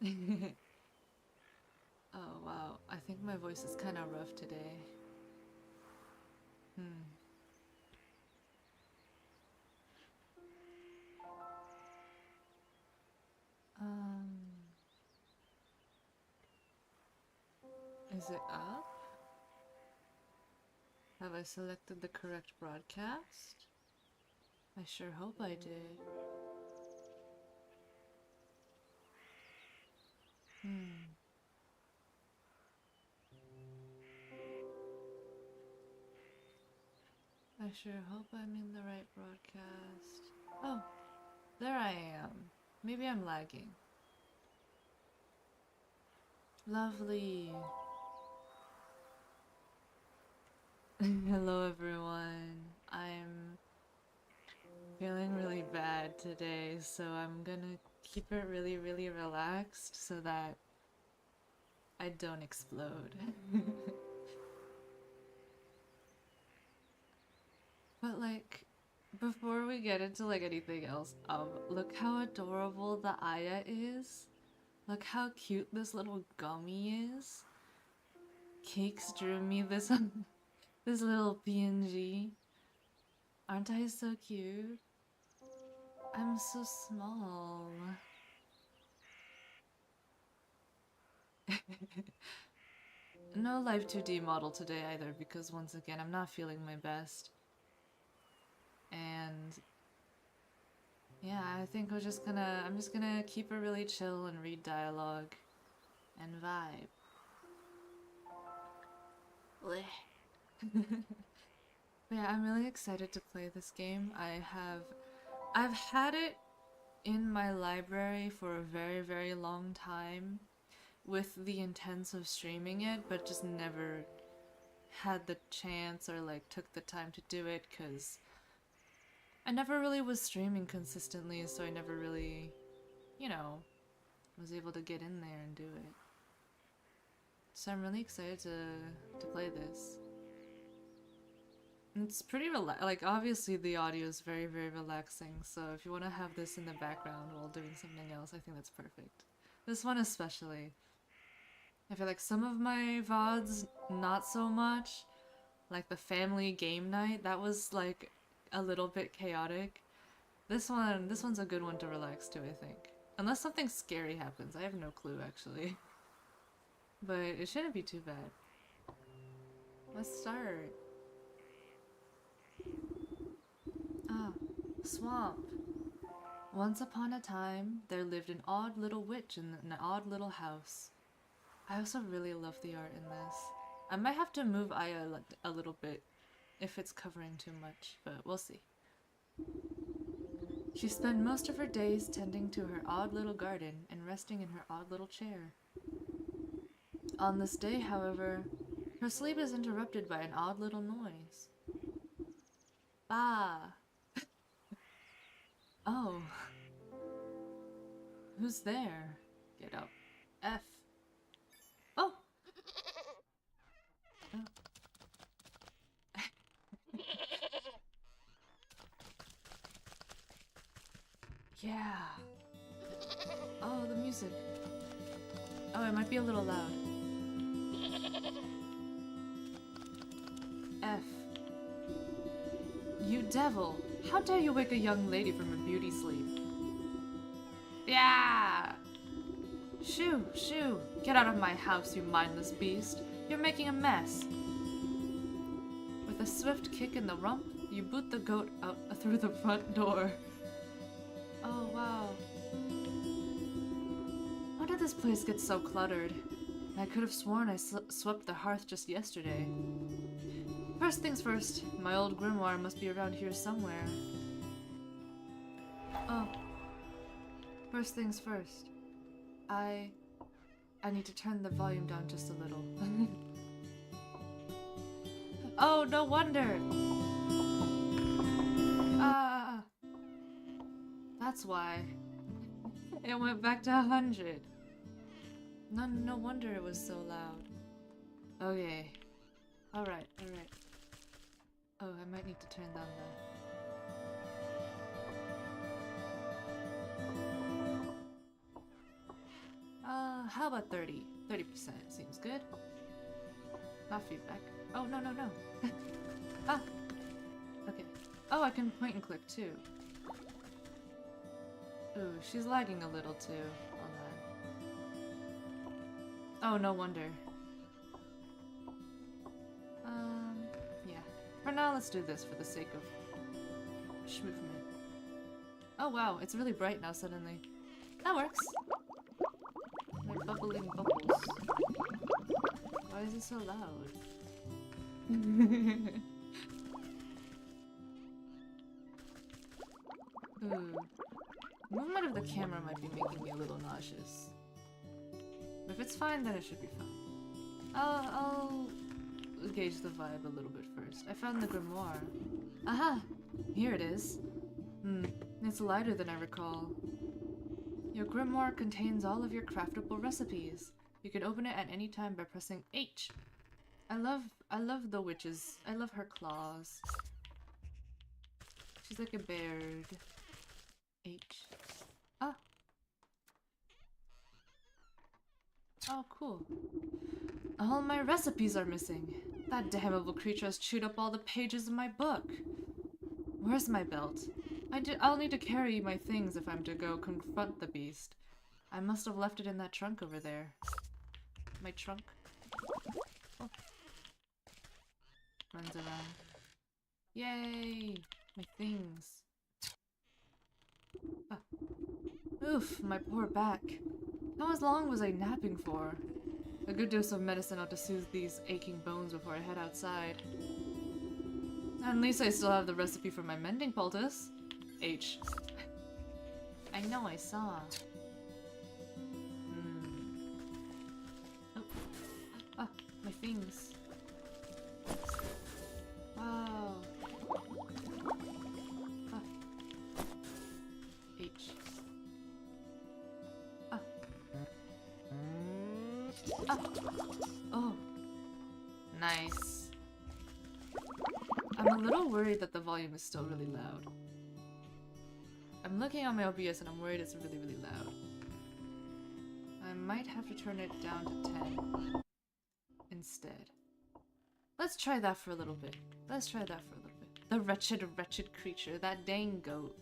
Oh wow, I think my voice is kind of rough today. Hmm. Um, is it up? Have I selected the correct broadcast? I sure hope I did. Hmm. I sure hope I'm in the right broadcast. Oh, there I am. Maybe I'm lagging. Lovely. Hello everyone. I'm feeling really bad today, so I'm gonna keep it really, really relaxed so that I don't explode. But like, before we get into like anything else, look how adorable the Aya is. Look how cute this little gummy is. Cakes drew me this this little PNG. Aren't I so cute? I'm so small. No Live 2D model today either because once again I'm not feeling my best. And yeah, I think I'm just gonna keep it really chill and read dialogue and vibe. But yeah, I'm really excited to play this game. I've had it in my library for a very, very long time with the intents of streaming it, but just never had the chance or like took the time to do it because I never really was streaming consistently, so I never really, you know, was able to get in there and do it. So I'm really excited to play this. It's pretty like obviously the audio is very, very relaxing, so if you want to have this in the background while doing something else, I think that's perfect. This one especially. I feel like some of my VODs, not so much. Like the family game night, that was like a little bit chaotic. This one's a good one to relax to, I think. Unless something scary happens, I have no clue actually. But it shouldn't be too bad. Let's start. Ah, swamp. Once upon a time, there lived an odd little witch in an odd little house. I also really love the art in this. I might have to move Aya a little bit if it's covering too much, but we'll see. She spent most of her days tending to her odd little garden and resting in her odd little chair. On this day, however, her sleep is interrupted by an odd little noise. Bah! Oh, who's there? Get up. F. Oh! Oh. Yeah. Oh, the music. Oh, it might be a little loud. F. You devil! How dare you wake a young lady from a beauty sleep? Yeah! Shoo! Shoo! Get out of my house, you mindless beast! You're making a mess! With a swift kick in the rump, you boot the goat out through the front door. Oh, wow. How did this place get so cluttered? I could have sworn I swept the hearth just yesterday. First things first, my old grimoire must be around here somewhere. Oh. First things first. I need to turn the volume down just a little. Oh, no wonder! Ah! That's why. It went back to 100. No wonder it was so loud. Okay. Alright, alright. Oh, I might need to turn down the... How about 30? 30% seems good. Not feedback. Oh, no, no, no. Ah! Okay. Oh, I can point and click too. Ooh, she's lagging a little too on that. Oh, no wonder. Yeah. For now, let's do this for the sake of schmoofment. Oh wow, it's really bright now suddenly. That works! My bubbling bubbles. Why is it so loud? Ooh. Movement of the camera might be making me a little nauseous. If it's fine, then it should be fine. I'll gauge the vibe a little bit first. I found the grimoire. Aha! Here it is. It's lighter than I recall. Your grimoire contains all of your craftable recipes. You can open it at any time by pressing H. I love the witches. I love her claws. She's like a bird. H. Ah! Oh, cool. All my recipes are missing. That damnable creature has chewed up all the pages of my book. Where's my belt? I'll need to carry my things if I'm to go confront the beast. I must have left it in that trunk over there. My trunk? Oh. Runs around. Yay! My things. Ah. Oof, my poor back. How long was I napping for? A good dose of medicine ought to soothe these aching bones before I head outside. At least I still have the recipe for my mending poultice. H. I know I saw. Oh. Ah, my things. Wow. Ah. H. Ah. Ah. Oh. Nice. I'm a little worried that the volume is still really loud. I'm looking on my OBS and I'm worried it's really, really loud. I might have to turn it down to 10 instead. Let's try that for a little bit. Let's try that for a little bit. The wretched, wretched creature, that dang goat.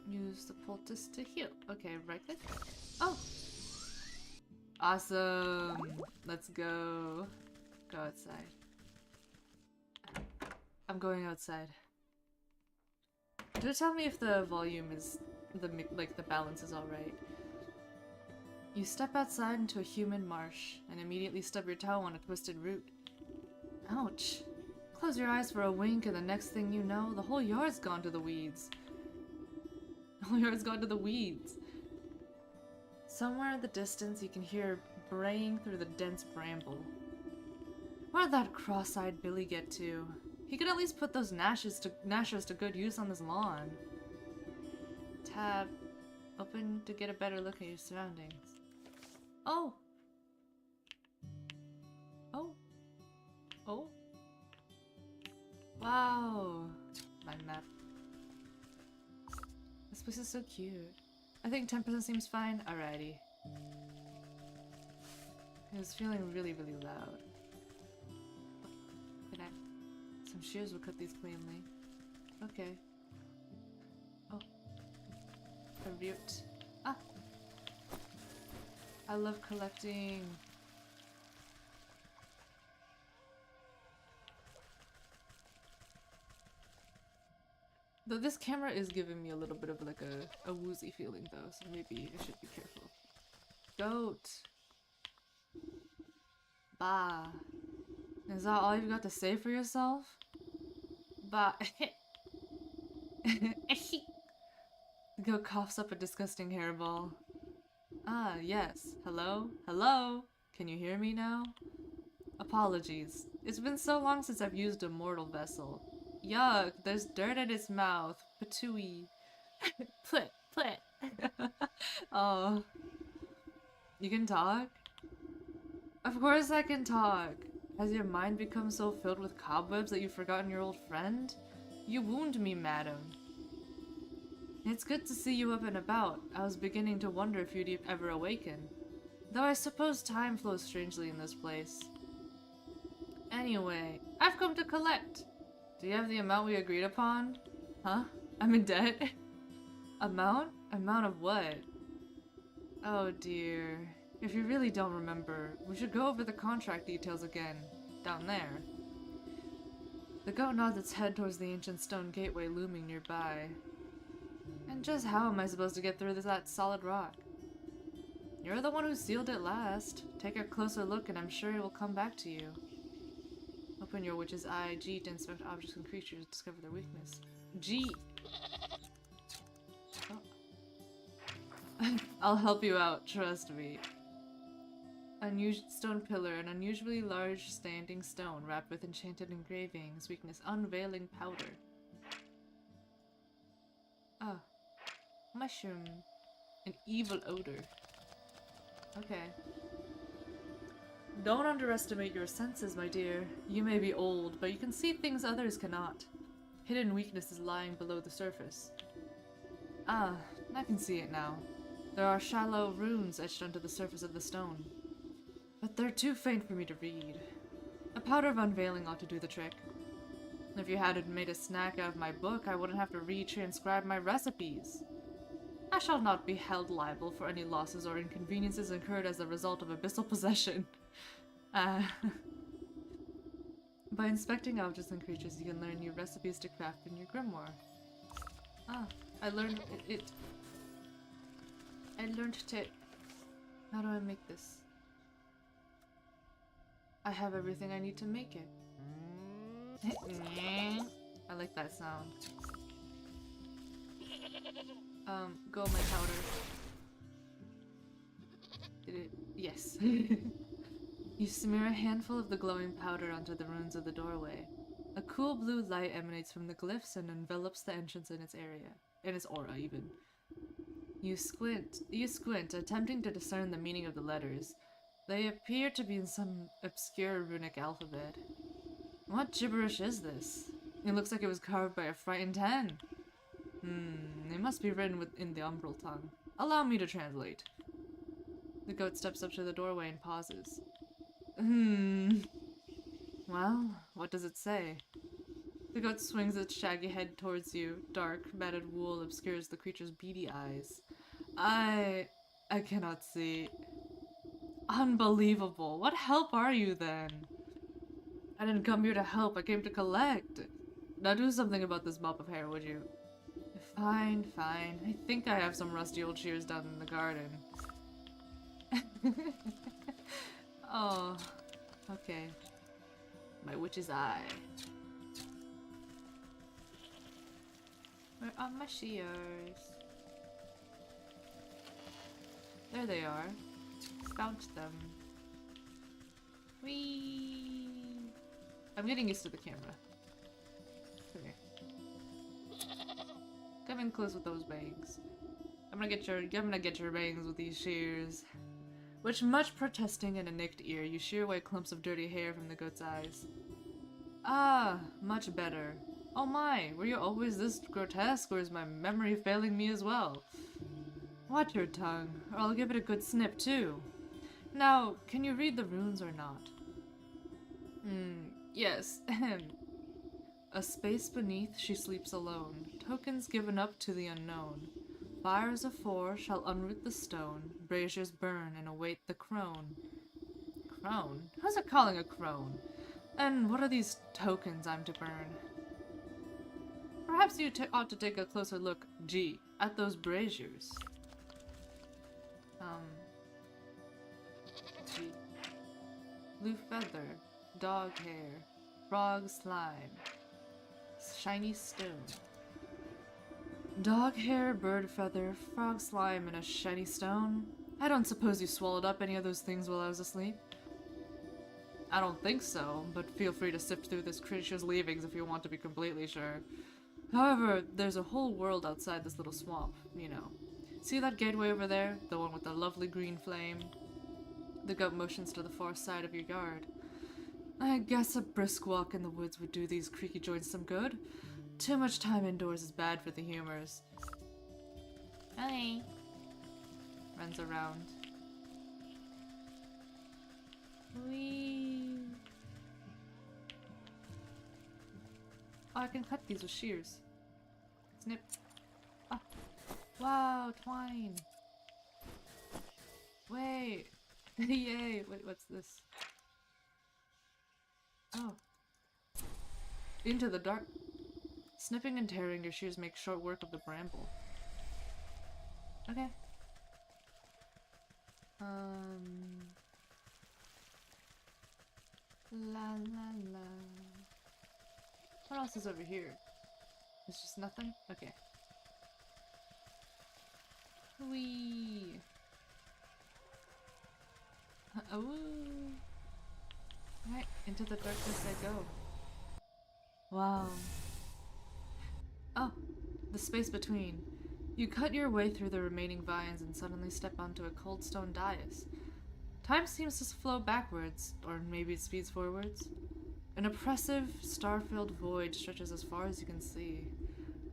Use the poultice to heal. Okay, right click. Oh! Awesome! Let's go. Go outside. I'm going outside. Do tell me if the volume is the balance is all right. You step outside into a human marsh and immediately stub your toe on a twisted root. Ouch! Close your eyes for a wink and the next thing you know, the whole yard's gone to the weeds. The whole yard's gone to the weeds. Somewhere in the distance you can hear braying through the dense bramble. Where'd that cross-eyed Billy get to? He could at least put those gnashers to good use on this lawn. Tab. Open to get a better look at your surroundings. Oh! Oh! Oh! Wow! My map. This place is so cute. I think 10% seems fine. Alrighty. It was feeling really, really loud. Some shears will cut these cleanly. Okay. Oh. A root. Ah! I love collecting. Though this camera is giving me a little bit of like a woozy feeling though, so maybe I should be careful. Goat! Bah. Is that all you've got to say for yourself? Bah. The goat coughs up a disgusting hairball. Ah, yes. Hello? Hello? Can you hear me now? Apologies. It's been so long since I've used a mortal vessel. Yuck, there's dirt in its mouth. Patooey. Plit, plit. Oh. You can talk? Of course I can talk. Has your mind become so filled with cobwebs that you've forgotten your old friend? You wound me, madam. It's good to see you up and about. I was beginning to wonder if you'd ever awaken. Though I suppose time flows strangely in this place. Anyway, I've come to collect. Do you have the amount we agreed upon? Huh? I'm in debt? Amount? Amount of what? Oh dear. If you really don't remember, we should go over the contract details again. Down there. The goat nods its head towards the ancient stone gateway looming nearby. And just how am I supposed to get through that solid rock? You're the one who sealed it last. Take a closer look and I'm sure it will come back to you. Open your witch's eye, G, to inspect objects and creatures, discover their weakness. G! Oh. I'll help you out, trust me. Stone pillar, an unusually large standing stone wrapped with enchanted engravings, weakness, unveiling powder. Ah. Mushroom. An evil odor. Okay. Don't underestimate your senses, my dear. You may be old, but you can see things others cannot. Hidden weakness is lying below the surface. Ah, I can see it now. There are shallow runes etched onto the surface of the stone. But they're too faint for me to read. A powder of unveiling ought to do the trick. If you hadn't made a snack out of my book, I wouldn't have to retranscribe my recipes. I shall not be held liable for any losses or inconveniences incurred as a result of abyssal possession. By inspecting objects and creatures, you can learn new recipes to craft in your grimoire. Ah, I learned it. I learned to... How do I make this? I have everything I need to make it. I like that sound. Go my powder. Did it? Yes. You smear a handful of the glowing powder onto the runes of the doorway. A cool blue light emanates from the glyphs and envelops the entrance in its aura even. You squint, attempting to discern the meaning of the letters. They appear to be in some obscure runic alphabet. What gibberish is this? It looks like it was carved by a frightened hen. It must be written in the umbral tongue. Allow me to translate. The goat steps up to the doorway and pauses. Well, what does it say? The goat swings its shaggy head towards you. Dark, matted wool obscures the creature's beady eyes. I cannot see. Unbelievable. What help are you then? I didn't come here to help, I came to collect. Now do something about this mop of hair, would you? Fine, fine. I think I have some rusty old shears down in the garden. Oh, okay. My witch's eye. Where are my shears? There they are. Found them. Whee! I'm getting used to the camera. Come here. Come in close with those bangs. I'm gonna get your bangs with these shears. With much protesting and a nicked ear, you shear away clumps of dirty hair from the goat's eyes. Ah, much better. Oh my, were you always this grotesque, or is my memory failing me as well? Watch your tongue, or I'll give it a good snip too. Now, can you read the runes or not? Yes. A space beneath she sleeps alone. Tokens given up to the unknown. Fires of four shall unroot the stone. Braziers burn and await the crone. Crone? How's it calling a crone? And what are these tokens I'm to burn? Perhaps you ought to take a closer look, G, at those braziers. G. Blue feather, dog hair, frog slime, shiny stone. Dog hair, bird feather, frog slime, and a shiny stone? I don't suppose you swallowed up any of those things while I was asleep? I don't think so, but feel free to sift through this creature's leavings if you want to be completely sure. However, there's a whole world outside this little swamp, you know. See that gateway over there? The one with the lovely green flame? The goat motions to the far side of your yard. I guess a brisk walk in the woods would do these creaky joints some good. Too much time indoors is bad for the humors. Hi. Runs around. Whee. Oh, I can cut these with shears. Snip. Ah. Wow, twine. Wait. Yay. Wait, what's this? Oh. Into the dark. Snipping and tearing your shears make short work of the bramble. Okay. La la la. What else is over here? There's just nothing? Okay. Whee! Oh! Right, into the darkness I go. Wow. Oh, the space between. You cut your way through the remaining vines and suddenly step onto a cold stone dais. Time seems to flow backwards, or maybe it speeds forwards. An oppressive, star-filled void stretches as far as you can see.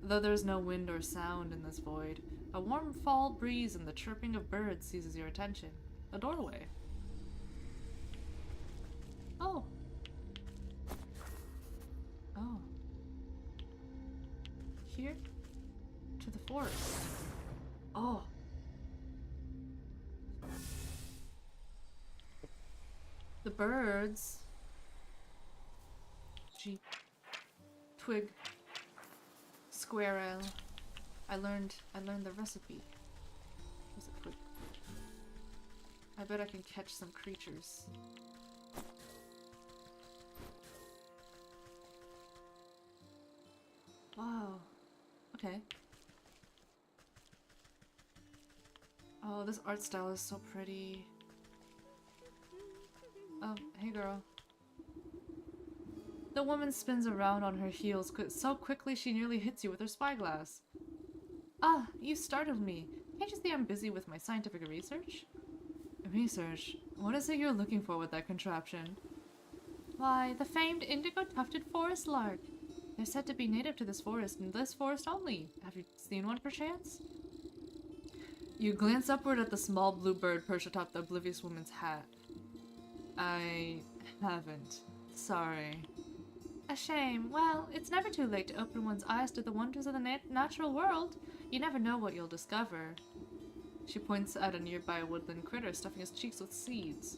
Though there is no wind or sound in this void, a warm fall breeze and the chirping of birds seizes your attention. A doorway. Oh. Oh. Here? To the forest. Oh. The birds. Sheep. Twig. Squirrel. I learned the recipe. Where's the twig? I bet I can catch some creatures. Wow. Okay. Oh, this art style is so pretty. Oh, hey girl. The woman spins around on her heels so quickly she nearly hits you with her spyglass. Ah, you startled me. Can't you see I'm busy with my scientific research? Research? What is it you're looking for with that contraption? Why, the famed indigo-tufted forest lark. They're said to be native to this forest and this forest only. Have you seen one perchance? You glance upward at the small blue bird perched atop the oblivious woman's hat. I haven't. Sorry. A shame. Well, it's never too late to open one's eyes to the wonders of the natural world. You never know what you'll discover. She points at a nearby woodland critter stuffing his cheeks with seeds.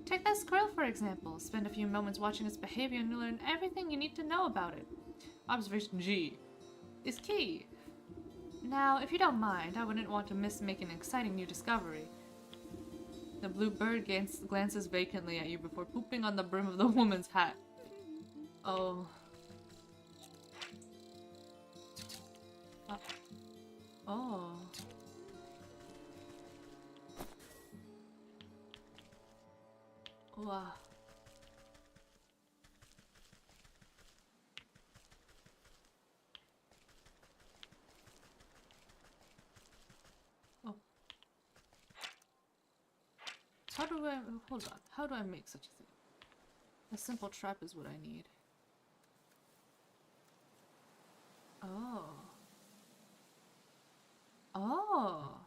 Take that squirrel, for example. Spend a few moments watching its behavior and you'll learn everything you need to know about it. Observation G is key. Now, if you don't mind, I wouldn't want to miss making an exciting new discovery. The blue bird glances vacantly at you before pooping on the brim of the woman's hat. Oh. Oh. Wow. Oh. How do I... Hold on. How do I make such a thing? A simple trap is what I need. Oh. Oh.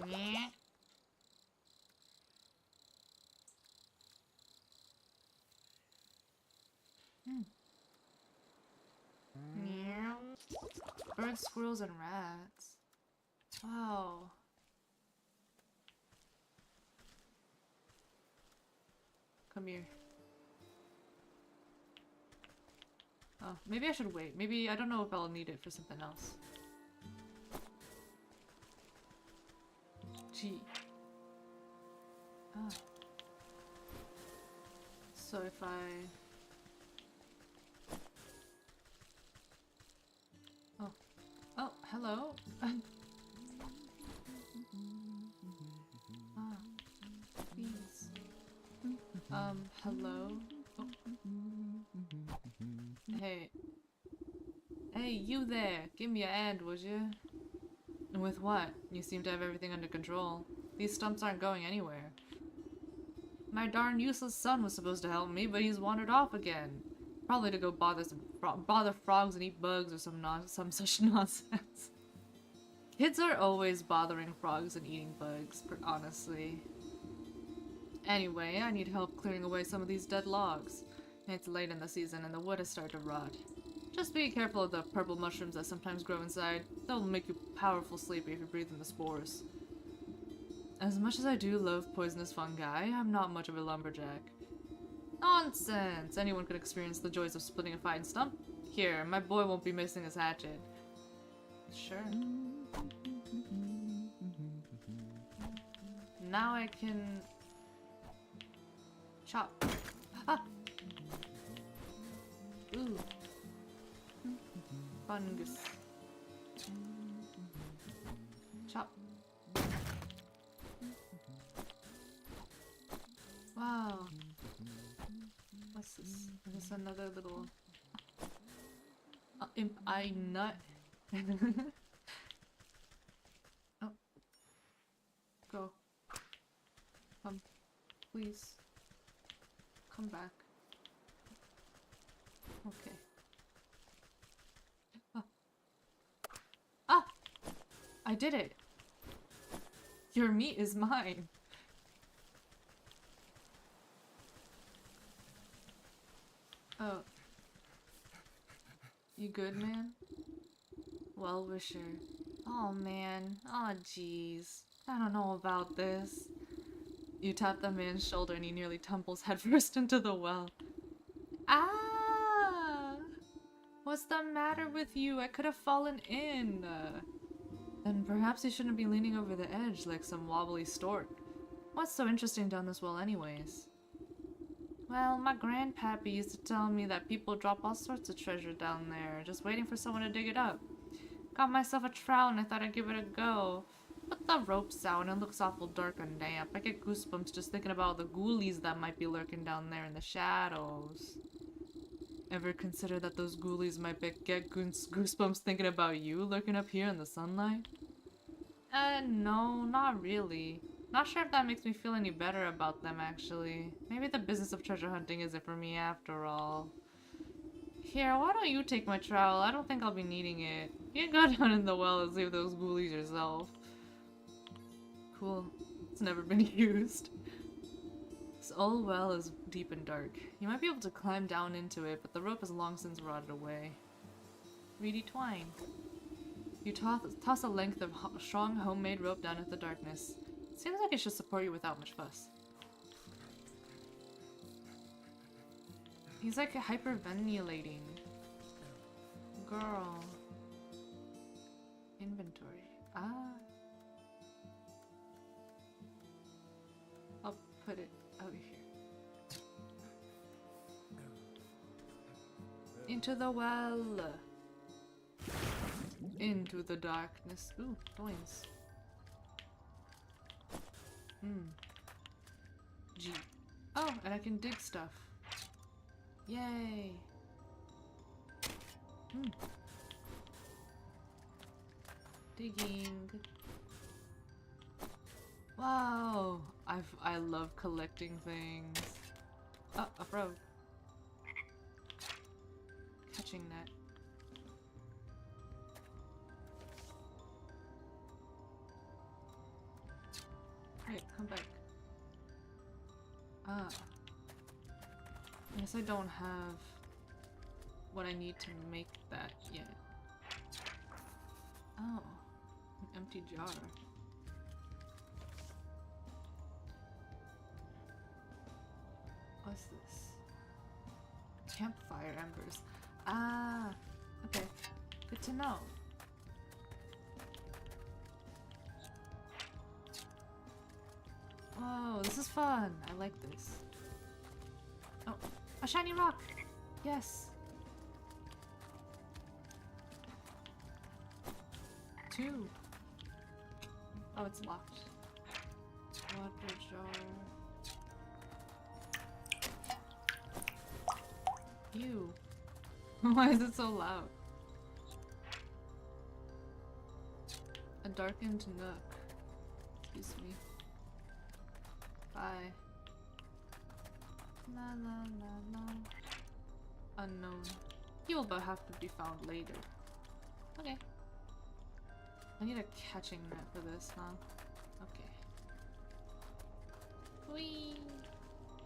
Meh. Meow. Birds, squirrels, and rats. Wow. Come here. Oh, maybe I should wait. Maybe, I don't know if I'll need it for something else. Gee. Ah. So if I... Oh. Oh, hello. Ah, please. Hello? Oh. Hey. Hey, you there! Give me a hand, would you? And with what? You seem to have everything under control. These stumps aren't going anywhere. My darn useless son was supposed to help me, but he's wandered off again. Probably to go bother frogs and eat bugs or some such nonsense. Kids are always bothering frogs and eating bugs, honestly. Anyway, I need help clearing away some of these dead logs. It's late in the season and the wood has started to rot. Just be careful of the purple mushrooms that sometimes grow inside. They'll make you powerful sleepy if you breathe in the spores. As much as I do love poisonous fungi, I'm not much of a lumberjack. Nonsense! Anyone could experience the joys of splitting a fine stump. Here, my boy won't be missing his hatchet. Sure. Now I can... chop. Ah! Ooh. Fungus. Chop. Wow. What's this? Is this another little... imp eye nut? Oh. Go. Come. Please. Come back. Okay. Ah! Ah! I did it! Your meat is mine! Oh. You good, man? Well-wisher. Oh, man. Oh, jeez. I don't know about this. You tap the man's shoulder and he nearly tumbles headfirst into the well. Ah! What's the matter with you? I could have fallen in. Then perhaps you shouldn't be leaning over the edge like some wobbly stork. What's so interesting down this well anyways? Well, my grandpappy used to tell me that people drop all sorts of treasure down there, just waiting for someone to dig it up. Got myself a trowel and I thought I'd give it a go. Put the ropes out and it looks awful dark and damp. I get goosebumps just thinking about the ghoulies that might be lurking down there in the shadows. Ever consider that those ghoulies might get goosebumps thinking about you lurking up here in the sunlight? No, not really. Not sure if that makes me feel any better about them, actually. Maybe the business of treasure hunting isn't for me after all. Here, why don't you take my trowel? I don't think I'll be needing it. You can go down in the well and save those ghoulies yourself. Cool. It's never been used. This old well is deep and dark. You might be able to climb down into it, but the rope has long since rotted away. Reedy twine. You toss a length of strong homemade rope down into the darkness. Seems like it should support you without much fuss. He's like hyperventilating. Girl. Inventory. Ah. I'll put it out here. Into the well. Into the darkness. Ooh, coins. G. Oh, and I can dig stuff. Yay. Digging. Wow. I love collecting things. Oh, a frog. Catching net. Wait, come back. Ah. I guess I don't have what I need to make that yet. Oh. An empty jar. What's this? Campfire embers. Ah. Okay. Good to know. Whoa, this is fun. I like this. Oh, a shiny rock! Yes! 2. Oh, it's locked. Water jar. Ew. Why is it so loud? A darkened nook. Excuse me. Bye. La la la la. Unknown. He will but have to be found later. Okay. I need a catching net for this, huh? Okay. Whee!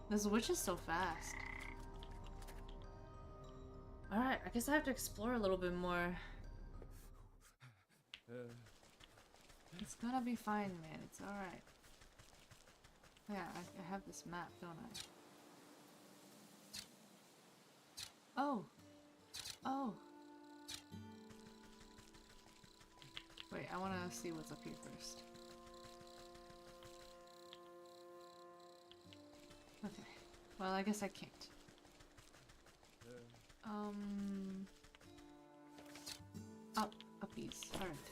This witch is so fast. Alright, I guess I have to explore a little bit more. It's gonna be fine, man. It's alright. Yeah, I have this map, don't I? Oh! Oh! Wait, I wanna see what's up here first. Okay. Well, I guess I can't. Uppies. Alright.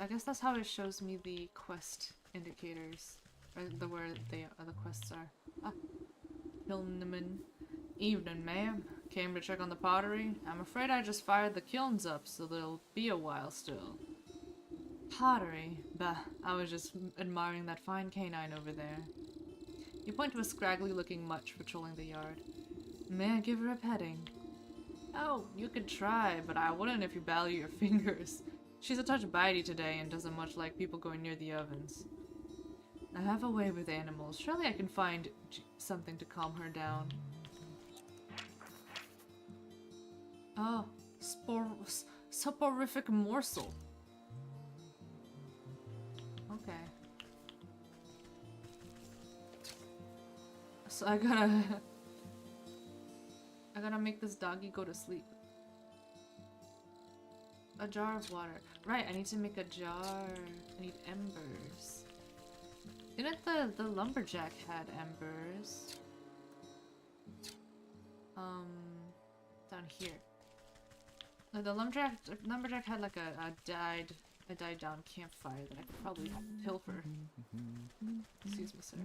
I guess that's how it shows me the quest indicators. Or where the quests are. Ah. Kilnman. Evening, ma'am. Came to check on the pottery. I'm afraid I just fired the kilns up, so there'll be a while still. Pottery? Bah, I was just admiring that fine canine over there. You point to a scraggly-looking mutt patrolling the yard. May I give her a petting? Oh, you could try, but I wouldn't if you value your fingers. She's a touch bitey today and doesn't much like people going near the ovens. I have a way with animals. Surely I can find something to calm her down. Oh, soporific morsel. Okay. So I gotta make this doggy go to sleep. A jar of water. Right, I need to make a jar. I need embers. Didn't the lumberjack had embers? Down here. No, the lumberjack had like a died down campfire that I could probably pilfer. Excuse me, sir.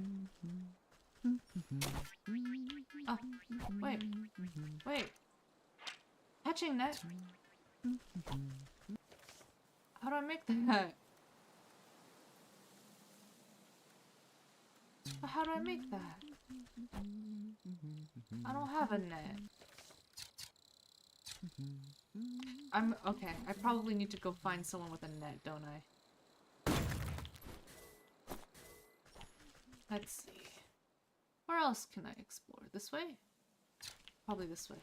Oh, wait. Catching net. How do I make that? How do I make that? I don't have a net. Okay. I probably need to go find someone with a net, don't I? Let's see. Where else can I explore? This way? Probably this way.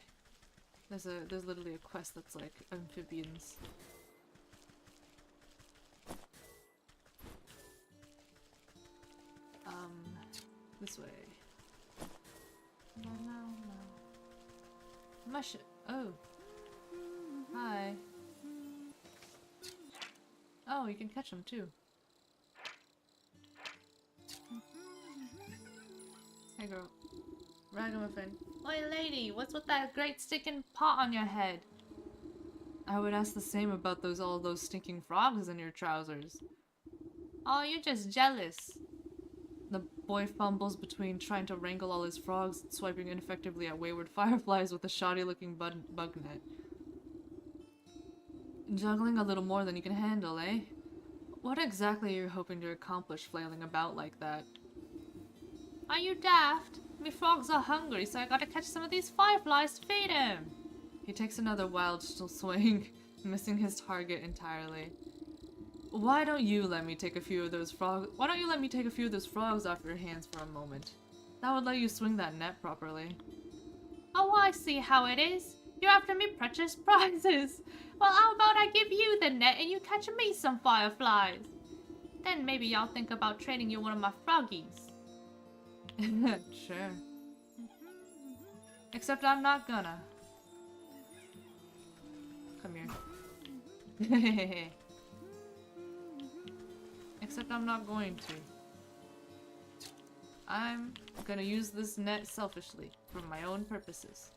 There's literally a quest that's like amphibians. This way. No. Mush it. Oh. Hi. Oh, you can catch them too. Hey girl. Ragamuffin. Oi lady, what's with that great stinking pot on your head? I would ask the same about all those stinking frogs in your trousers. Oh, you're just jealous. The boy fumbles between trying to wrangle all his frogs and swiping ineffectively at wayward fireflies with a shoddy-looking bug net. Juggling a little more than you can handle, eh? What exactly are you hoping to accomplish flailing about like that? Are you daft? Me frogs are hungry, so I gotta catch some of these fireflies to feed him. He takes another wild swing, missing his target entirely. Why don't you let me take a few of those frogs? Why don't you let me take a few of those frogs off your hands for a moment? That would let you swing that net properly. Oh, I see how it is. You're after me precious prizes. Well, how about I give you the net and you catch me some fireflies? Then maybe I'll think about trading you one of my froggies. Sure. Except I'm not gonna. Come here. Except I'm not going to. I'm gonna use this net selfishly, for my own purposes.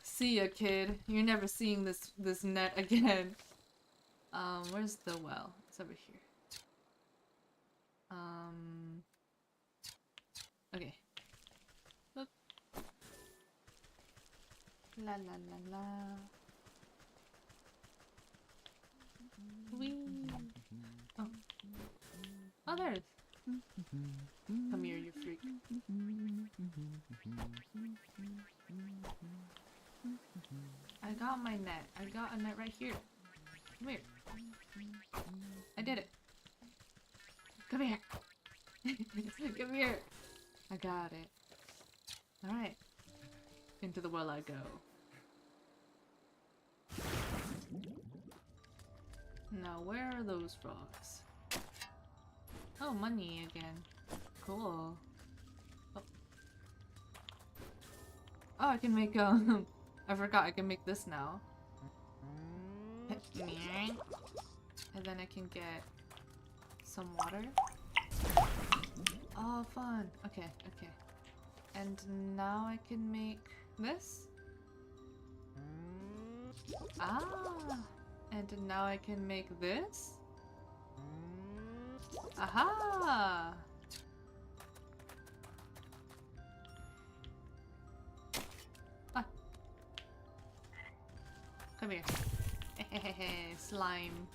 See ya, kid. You're never seeing this net again. Where's the well? It's over here. Okay. Look. La la la la. Whee. Oh, there it is. Come here, you freak. I got my net. I got a net right here. Come here. I did it. Come here. Come here. I got it. Alright. Into the well I go. Now, where are those frogs? Oh, money again. Cool. Oh, oh I can make, I forgot I can make this now. And then I can get some water. Oh, fun. Okay, okay. And now I can make this? Ah! And now I can make this? Aha! Ah. Come here. Slime.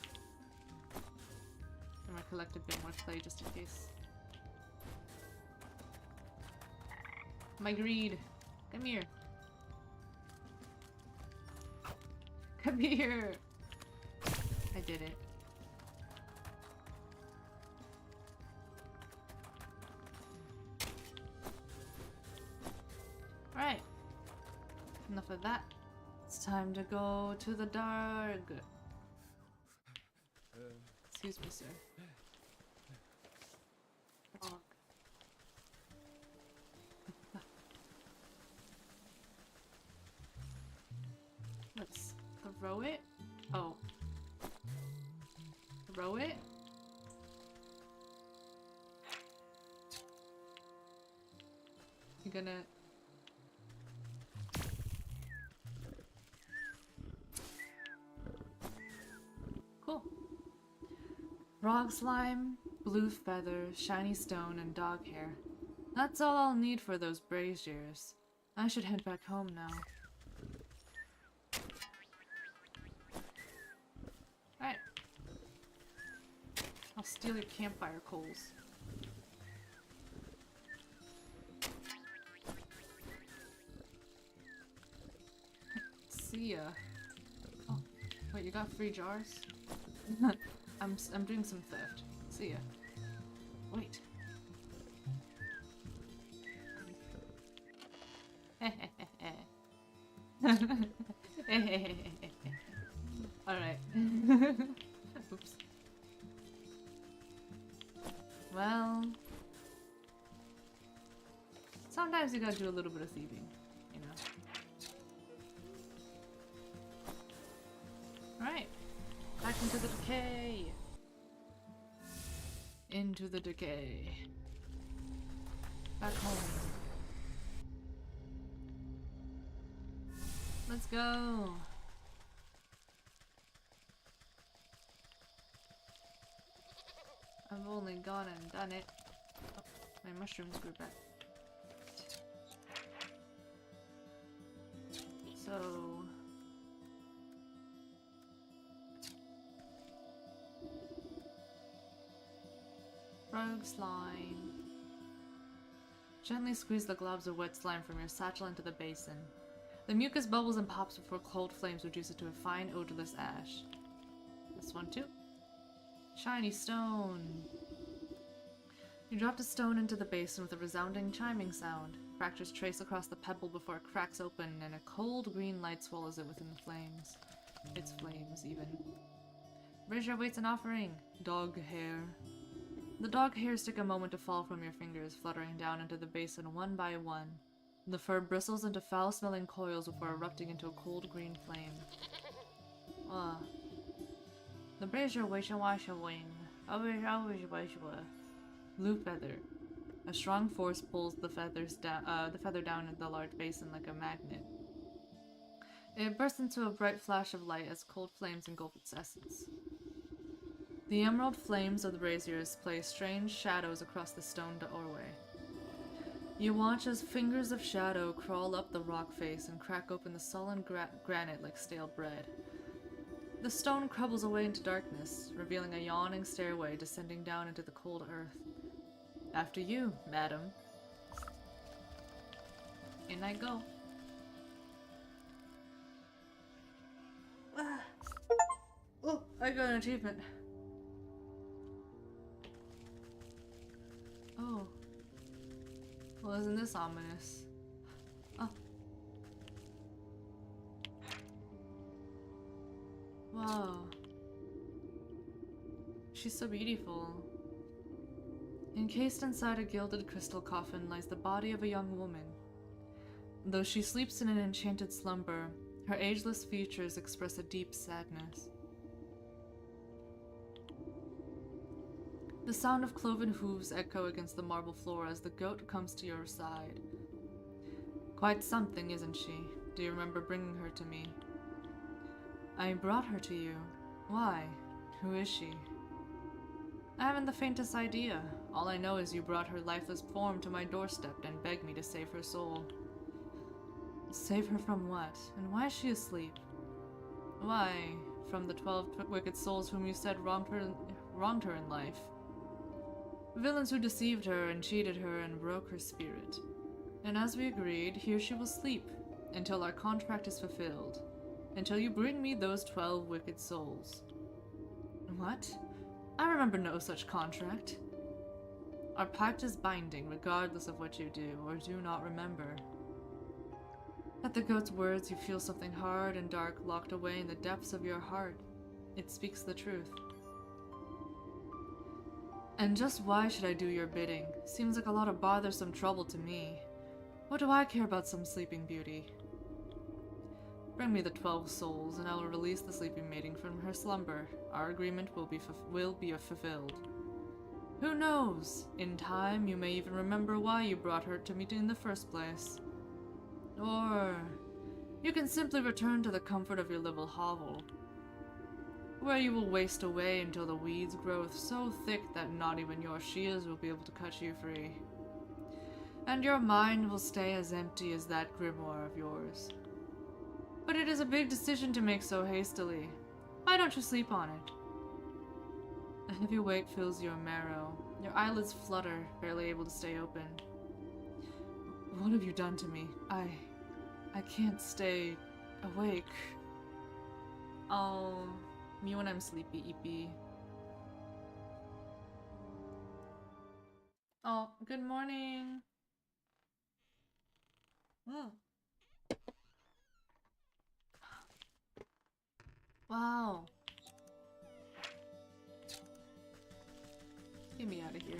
I'm gonna collect a bit more clay just in case. My greed. Come here. Come here. I did it. Alright. Enough of that. It's time to go to the dark. Excuse me, sir. Frog. Let's throw it. Oh. Throw it. You're gonna... Cool. Frog slime, blue feather, shiny stone, and dog hair. That's all I'll need for those braziers. I should head back home now. Alright. I'll steal your campfire coals. See ya. Oh, wait, you got free jars? I'm doing some theft. See ya. Wait. Alright. Oops. Well... sometimes you gotta do a little bit of thieving, you know. Alright. Back into the decay! Into the decay. Back home. Let's go! I've only gone and done it. Oh, my mushrooms grew back. So... frog slime. Gently squeeze the globs of wet slime from your satchel into the basin. The mucus bubbles and pops before cold flames reduce it to a fine, odorless ash. This one too. Shiny stone. You dropped a stone into the basin with a resounding chiming sound. Fractures trace across the pebble before it cracks open and a cold green light swallows it within the flames. Its flames, even. Brazier waits an offering. Dog hair. The dog hairs take a moment to fall from your fingers, fluttering down into the basin one by one. The fur bristles into foul-smelling coils before erupting into a cold green flame. Ah. The brazier waits a wing. Blue feather. A strong force pulls the feather down into the large basin like a magnet. It bursts into a bright flash of light as cold flames engulf its essence. The emerald flames of the braziers play strange shadows across the stone doorway. You watch as fingers of shadow crawl up the rock face and crack open the sullen granite like stale bread. The stone crumbles away into darkness, revealing a yawning stairway descending down into the cold earth. After you, madam. In I go. Ah. Oh, I got an achievement. Oh. Well, isn't this ominous? Oh. Wow. She's so beautiful. Encased inside a gilded crystal coffin lies the body of a young woman. Though she sleeps in an enchanted slumber, her ageless features express a deep sadness. The sound of cloven hooves echo against the marble floor as the goat comes to your side. Quite something, isn't she? Do you remember bringing her to me? I brought her to you. Why? Who is she? I haven't the faintest idea. All I know is you brought her lifeless form to my doorstep and begged me to save her soul. Save her from what? And why is she asleep? Why, from the 12 wicked souls whom you said wronged her in life. Villains who deceived her and cheated her and broke her spirit. And as we agreed, here she will sleep, until our contract is fulfilled. Until you bring me those 12 wicked souls. What? I remember no such contract. Our pact is binding, regardless of what you do or do not remember. At the goat's words, you feel something hard and dark locked away in the depths of your heart. It speaks the truth. And just why should I do your bidding? Seems like a lot of bothersome trouble to me. What do I care about some sleeping beauty? Bring me the 12 souls, and I will release the sleeping maiden from her slumber. Our agreement will be fulfilled. Who knows? In time, you may even remember why you brought her to me in the first place. Or you can simply return to the comfort of your little hovel, where you will waste away until the weeds grow so thick that not even your shears will be able to cut you free. And your mind will stay as empty as that grimoire of yours. But it is a big decision to make so hastily. Why don't you sleep on it? A heavy weight fills your marrow. Your eyelids flutter, barely able to stay open. What have you done to me? I can't stay awake. Oh, me when I'm sleepy. Oh, good morning. Oh. Wow. Get me out of here.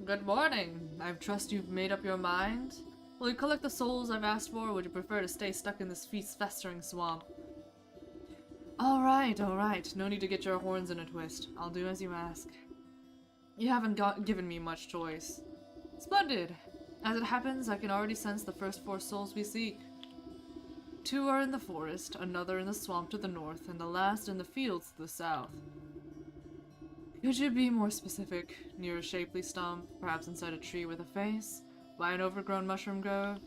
Good morning. I trust you've made up your mind. Will you collect the souls I've asked for, or would you prefer to stay stuck in this festering swamp? Alright. No need to get your horns in a twist. I'll do as you ask. You haven't given me much choice. Splendid. As it happens, I can already sense the first 4 souls we seek. 2 are in the forest, another in the swamp to the north, and the last in the fields to the south. Could you be more specific? Near a shapely stump, perhaps inside a tree with a face? By an overgrown mushroom grove?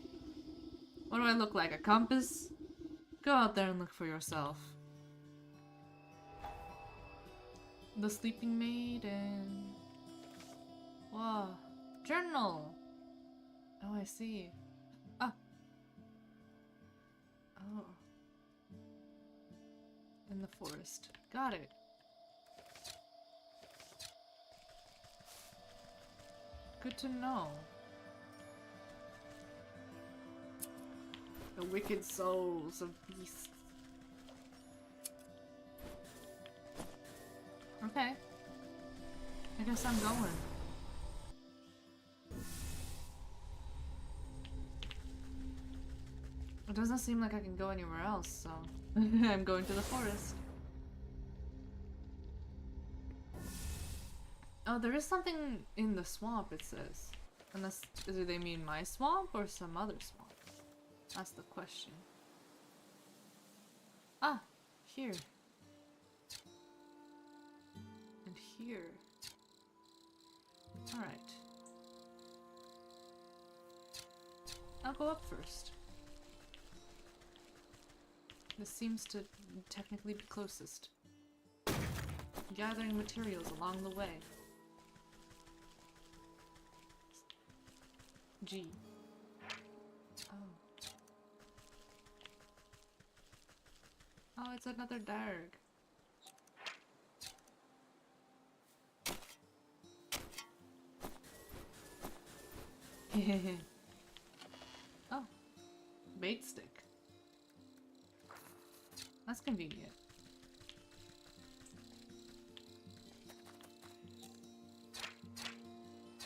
What do I look like, a compass? Go out there and look for yourself. The Sleeping Maiden. Whoa. Journal! Oh, I see. Ah! Oh. In the forest. Got it. Good to know. The wicked souls of beasts. Okay. I guess I'm going. It doesn't seem like I can go anywhere else, so I'm going to the forest. Oh, there is something in the swamp, it says. Unless, do they mean my swamp or some other swamp? That's the question. Ah, here. And here. Alright. I'll go up first. This seems to technically be closest. Gathering materials along the way. G. Oh. Oh, it's another Darg. Oh. Bait stick. That's convenient.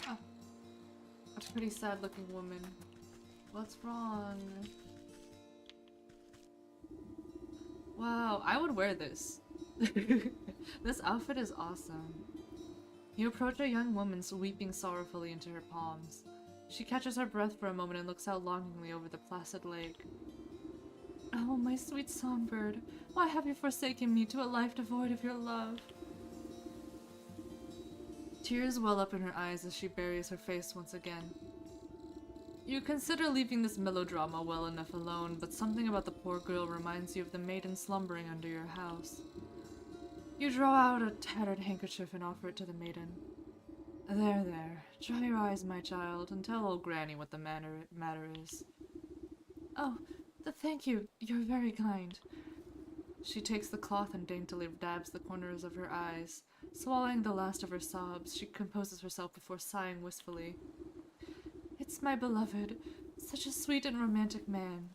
Oh. A pretty sad looking woman. What's wrong? Wow, I would wear this. This outfit is awesome. You approach a young woman weeping sorrowfully into her palms. She catches her breath for a moment and looks out longingly over the placid lake. Oh, my sweet songbird, why have you forsaken me to a life devoid of your love? Tears well up in her eyes as she buries her face once again. You consider leaving this melodrama well enough alone, but something about the poor girl reminds you of the maiden slumbering under your house. You draw out a tattered handkerchief and offer it to the maiden. There, there. Dry your eyes, my child, and tell old Granny what the matter is. Oh, thank you. You're very kind. She takes the cloth and daintily dabs the corners of her eyes. Swallowing the last of her sobs, she composes herself before sighing wistfully. It's my beloved. Such a sweet and romantic man.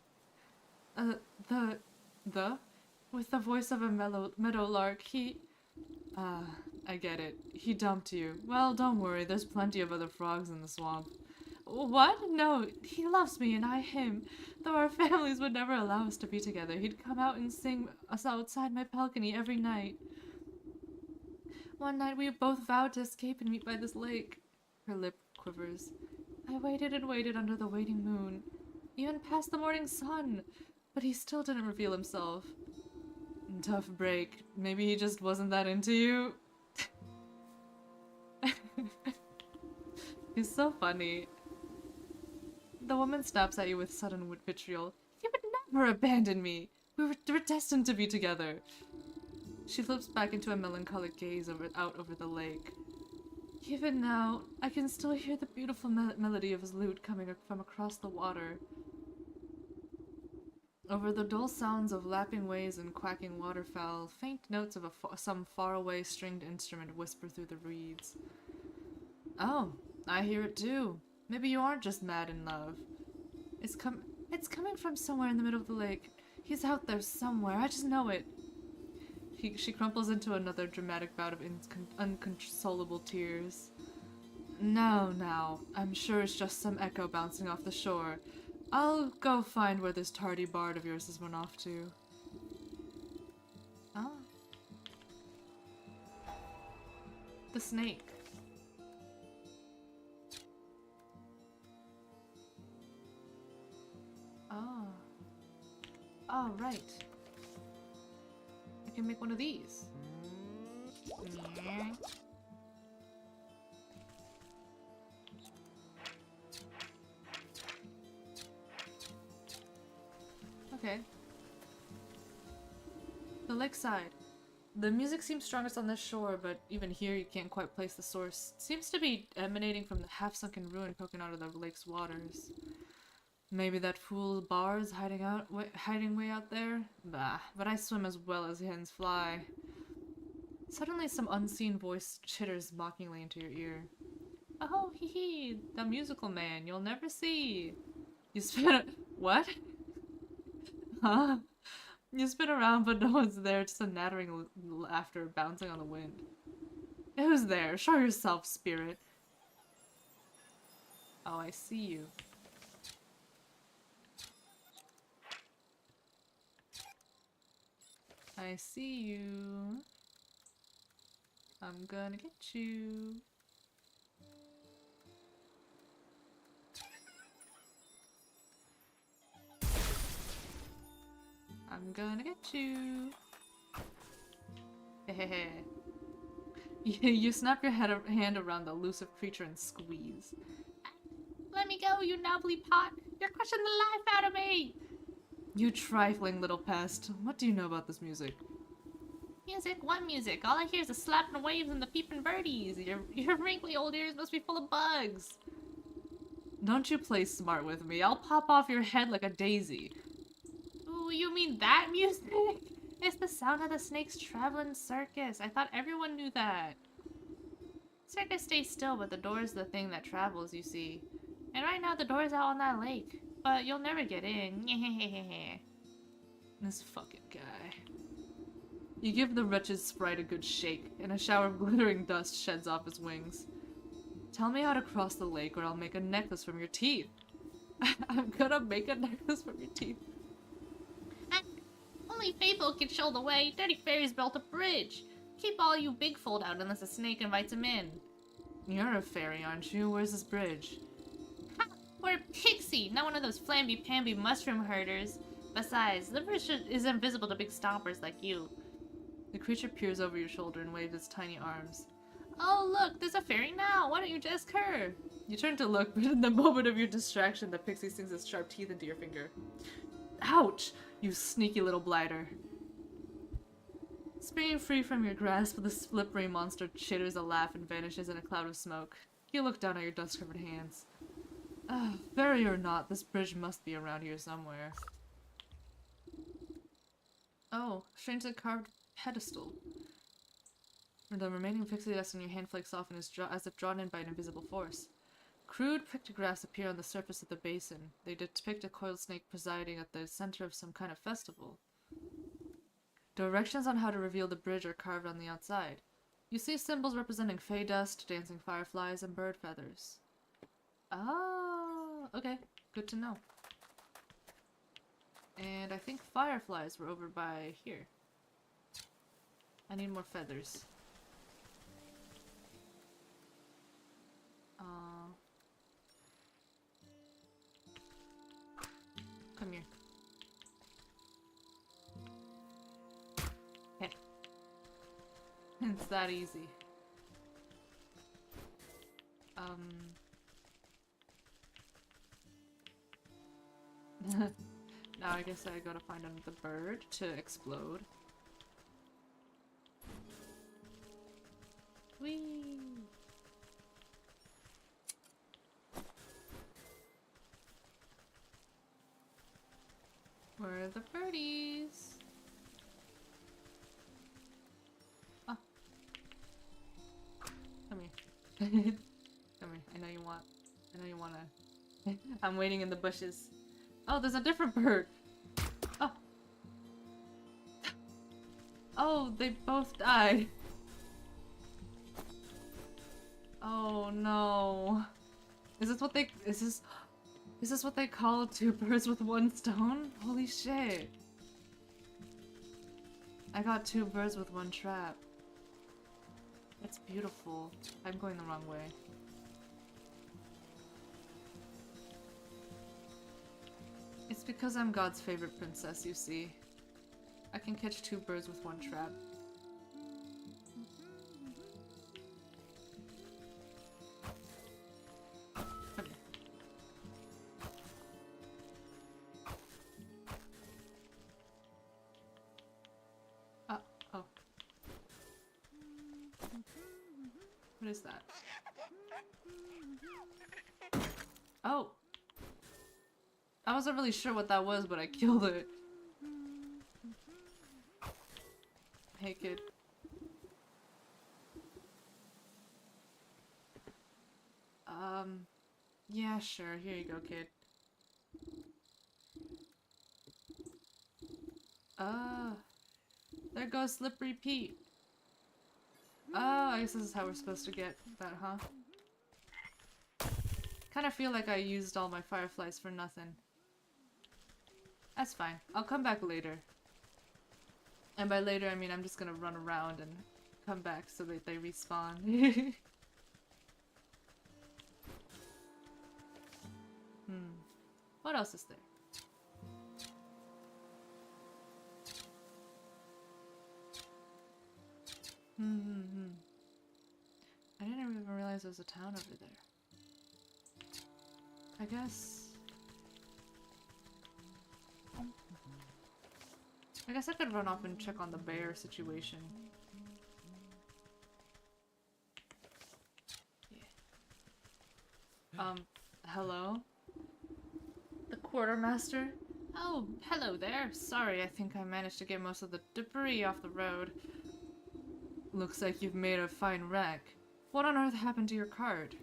With the voice of a meadowlark, he... I get it. He dumped you. Well, don't worry, there's plenty of other frogs in the swamp. What? No, he loves me and I him. Though our families would never allow us to be together, he'd come out and sing us outside my balcony every night. One night we both vowed to escape and meet by this lake. Her lip quivers. I waited and waited under the waning moon, even past the morning sun, but he still didn't reveal himself. Tough break. Maybe he just wasn't that into you? He's so funny. The woman snaps at you with sudden vitriol. You would never abandon me! We were destined to be together! She flips back into a melancholic gaze out over the lake. Even now, I can still hear the beautiful melody of his lute coming from across the water. Over the dull sounds of lapping waves and quacking waterfowl, faint notes of some faraway stringed instrument whisper through the reeds. Oh, I hear it too. Maybe you aren't just mad in love. It's coming from somewhere in the middle of the lake. He's out there somewhere, I just know it. She crumples into another dramatic bout of unconsolable tears. No, now, I'm sure it's just some echo bouncing off the shore. I'll go find where this tardy bard of yours has run off to. Oh. The snake. Oh. Oh, right. I can make one of these. Yeah. Okay. The lakeside. The music seems strongest on this shore, but even here you can't quite place the source. It seems to be emanating from the half-sunken ruin poking out of the lake's waters. Maybe that fool Bar's hiding way out there? Bah, but I swim as well as hens fly. Suddenly some unseen voice chitters mockingly into your ear. Oh, hee hee, the musical man you'll never see. You spin what? Huh? You spin around, but no one's there, just a nattering laughter bouncing on the wind. Who's there? Show yourself, spirit. Oh, I see you. I see you. I'm gonna get you. I'm gonna get you. Hehehe. You snap your hand around the elusive creature and squeeze. Let me go, you knobbly pot! You're crushing the life out of me! You trifling little pest. What do you know about this music? Music? What music? All I hear is the slapping waves and the peeping birdies. Your wrinkly old ears must be full of bugs. Don't you play smart with me. I'll pop off your head like a daisy. Ooh, you mean that music? It's the sound of the snake's traveling circus. I thought everyone knew that. Circus stays still, but the door's the thing that travels, you see. And right now the door's out on that lake. But you'll never get in. This fucking guy. You give the wretched sprite a good shake, and a shower of glittering dust sheds off his wings. Tell me how to cross the lake, or I'll make a necklace from your teeth. I'm gonna make a necklace from your teeth. Only faithful can show the way. Dirty fairies built a bridge. Keep all you big fold out unless a snake invites him in. You're a fairy, aren't you? Where's this bridge? Ha! We're a pixie, not one of those flamby-pamby mushroom herders. Besides, the bridge is invisible to big stompers like you. The creature peers over your shoulder and waves its tiny arms. Oh look, there's a fairy now. Why don't you ask her? You turn to look, but in the moment of your distraction, the pixie sinks its sharp teeth into your finger. Ouch! You sneaky little blighter. Springing free from your grasp, the slippery monster chitters a laugh and vanishes in a cloud of smoke. You look down at your dust-covered hands. Fairy or not, this bridge must be around here somewhere. Oh, strangely carved pedestal. The remaining pixie dust in your hand flakes off and is as if drawn in by an invisible force. Crude pictographs appear on the surface of the basin. They depict a coiled snake presiding at the center of some kind of festival. Directions on how to reveal the bridge are carved on the outside. You see symbols representing fey dust, dancing fireflies, and bird feathers. Oh, okay. Good to know. And I think fireflies were over by here. I need more feathers. Come here. Hey. It's that easy. Now I guess I gotta find another bird to explode. Whee! Where are the birdies? Oh. Come here. Come here. I know you want. I know you wanna. I'm waiting in the bushes. Oh, there's a different bird. Oh. Oh, they both died. Oh no. Is this what they is this what they call two birds with one stone? Holy shit. I got two birds with one trap. That's beautiful. I'm going the wrong way. It's because I'm God's favorite princess, you see. I can catch two birds with one trap. Come here. Oh. What is that? Oh! I wasn't really sure what that was, but I killed it. Hey, kid. Yeah, sure. Here you go, kid. There goes Slippery Pete. Oh, I guess this is how we're supposed to get that, huh? Kinda feel like I used all my fireflies for nothing. That's fine. I'll come back later. And by later, I mean I'm just gonna run around and come back so that they respawn. What else is there? I didn't even realize there was a town over there. I guess... I guess I could run off and check on the bear situation. Yeah. Hello? The quartermaster? Oh, hello there. Sorry, I think I managed to get most of the debris off the road. Looks like you've made a fine wreck. What on earth happened to your cart?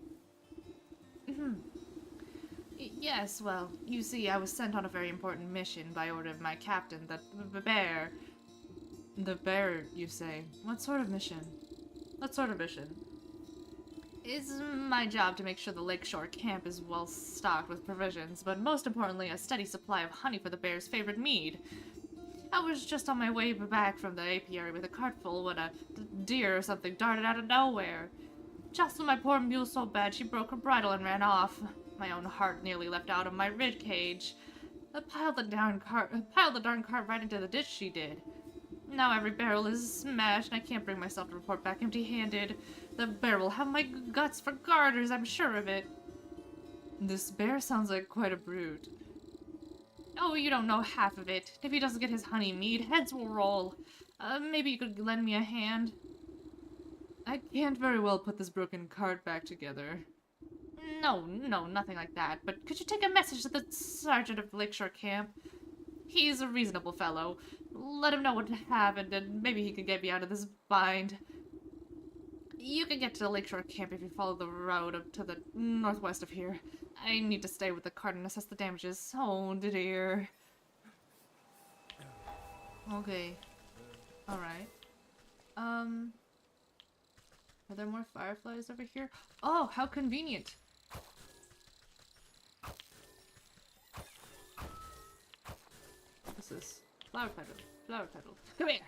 Yes, well, you see, I was sent on a very important mission by order of my captain, the bear. The bear, you say? What sort of mission? What sort of mission? It's my job to make sure the lakeshore camp is well stocked with provisions, but most importantly, a steady supply of honey for the bear's favorite mead. I was just on my way back from the apiary with a cart full when a deer or something darted out of nowhere. Jostled my poor mule so bad she broke her bridle and ran off. My own heart nearly leapt out of my rib cage. I piled the darn cart right into the ditch, she did. Now every barrel is smashed, and I can't bring myself to report back empty-handed. The bear will have my guts for garters, I'm sure of it. This bear sounds like quite a brute. Oh, you don't know half of it. If he doesn't get his honey mead, heads will roll. Maybe you could lend me a hand? I can't very well put this broken cart back together. No, nothing like that. But could you take a message to the sergeant of Lakeshore Camp? He's a reasonable fellow. Let him know what happened, and maybe he can get me out of this bind. You can get to the Lakeshore Camp if you follow the road up to the northwest of here. I need to stay with the cart and assess the damages. Oh, dear. Okay. Alright. Are there more fireflies over here? Oh, how convenient! What's this? Flower petal. Flower petal. Come here!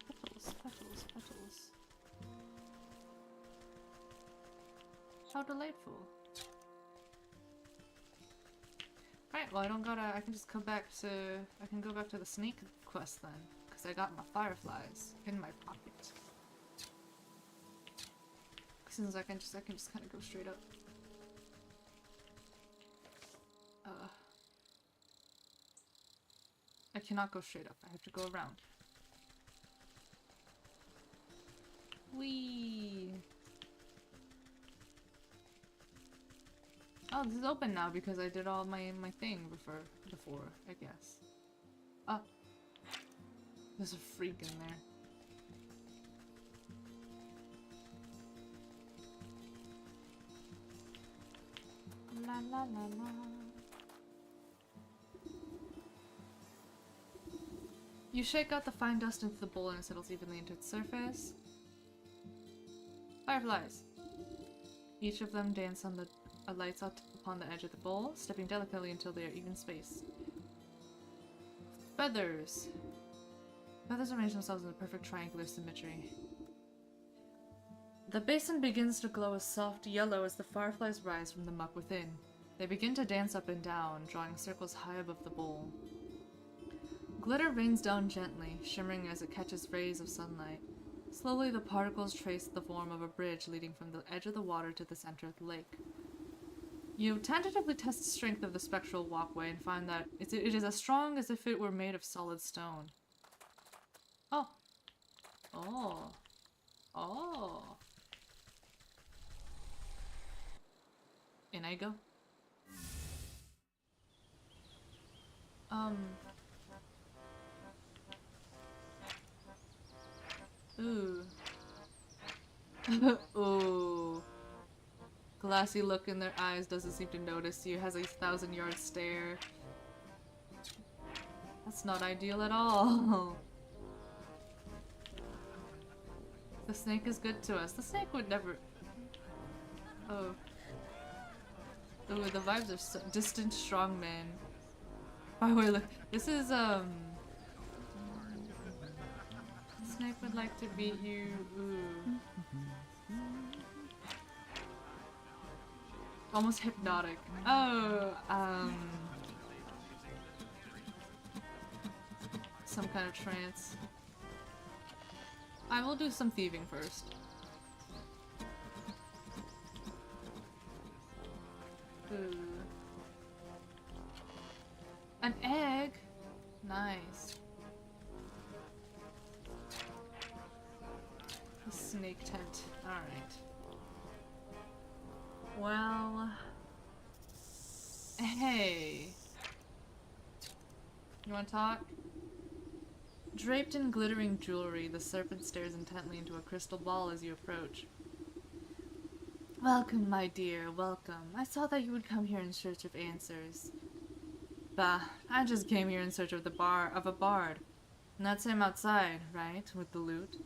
Petals. How delightful. Alright, well I don't gotta, I can just come back to, I can go back to the snake quest then. Because I got my fireflies in my pocket. Since I can just kind of go straight up. I cannot go straight up, I have to go around. Whee! Oh, this is open now because I did all my thing before, I guess. Oh. There's a freak in there. La la la la. You shake out the fine dust into the bowl and it settles evenly into its surface. Fireflies! Each of them dance on the lights out upon the edge of the bowl, stepping delicately until they are even spaced. Feathers! Feathers arrange themselves in a perfect triangular symmetry. The basin begins to glow a soft yellow as the fireflies rise from the muck within. They begin to dance up and down, drawing circles high above the bowl. Glitter rains down gently, shimmering as it catches rays of sunlight. Slowly, the particles trace the form of a bridge leading from the edge of the water to the center of the lake. You tentatively test the strength of the spectral walkway and find that it is as strong as if it were made of solid stone. Oh. Oh. Oh. In I go. Ooh. Ooh. Glassy look in their eyes, doesn't seem to notice you, has a 1,000-yard stare. That's not ideal at all. The snake is good to us. The snake would never... Oh. Ooh, the vibes are so distant strong men. By the way, look, this is, Snake would like to beat you. Ooh. Almost hypnotic. Oh, some kind of trance. I will do some thieving first. Ooh. An egg? Nice. A snake tent. Alright. Well... Hey. You wanna talk? Draped in glittering jewelry, the serpent stares intently into a crystal ball as you approach. Welcome, my dear, welcome. I saw that you would come here in search of answers. Bah, I just came here in search of a bard. And that's him outside, right? With the lute?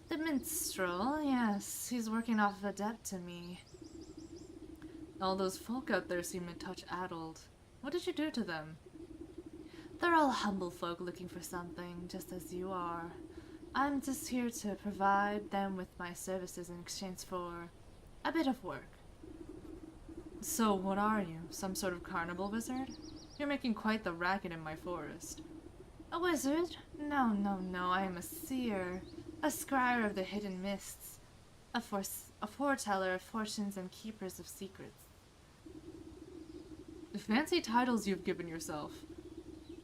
The minstrel, yes. He's working off of a debt to me. All those folk out there seem a touch addled. What did you do to them? They're all humble folk looking for something, just as you are. I'm just here to provide them with my services in exchange for a bit of work. So what are you? Some sort of carnival wizard? You're making quite the racket in my forest. A wizard? No, no, no, I am a seer. A scryer of the hidden mists. A foreteller of fortunes and keepers of secrets. The fancy titles you've given yourself.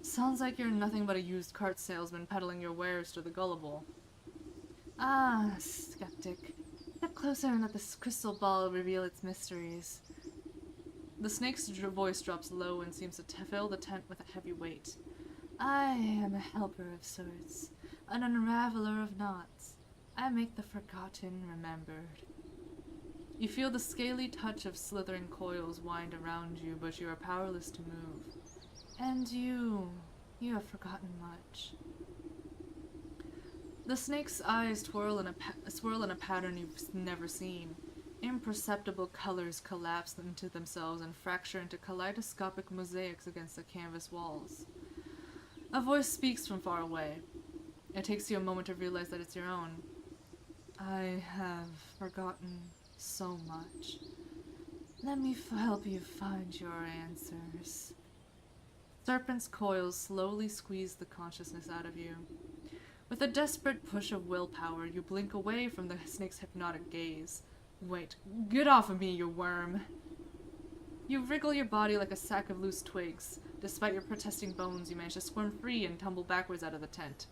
Sounds like you're nothing but a used cart salesman peddling your wares to the gullible. Ah, skeptic. Step closer and let this crystal ball reveal its mysteries. The snake's voice drops low and seems to fill the tent with a heavy weight. I am a helper of sorts, an unraveler of knots. I make the forgotten remembered. You feel the scaly touch of slithering coils wind around you, but you are powerless to move. And you have forgotten much. The snake's eyes swirl in a pattern you've never seen. Imperceptible colors collapse into themselves and fracture into kaleidoscopic mosaics against the canvas walls. A voice speaks from far away. It takes you a moment to realize that it's your own. I have forgotten so much. Let me help you find your answers. Serpent's coils slowly squeeze the consciousness out of you. With a desperate push of willpower, you blink away from the snake's hypnotic gaze. Wait, get off of me, you worm! You wriggle your body like a sack of loose twigs. Despite your protesting bones, you manage to squirm free and tumble backwards out of the tent.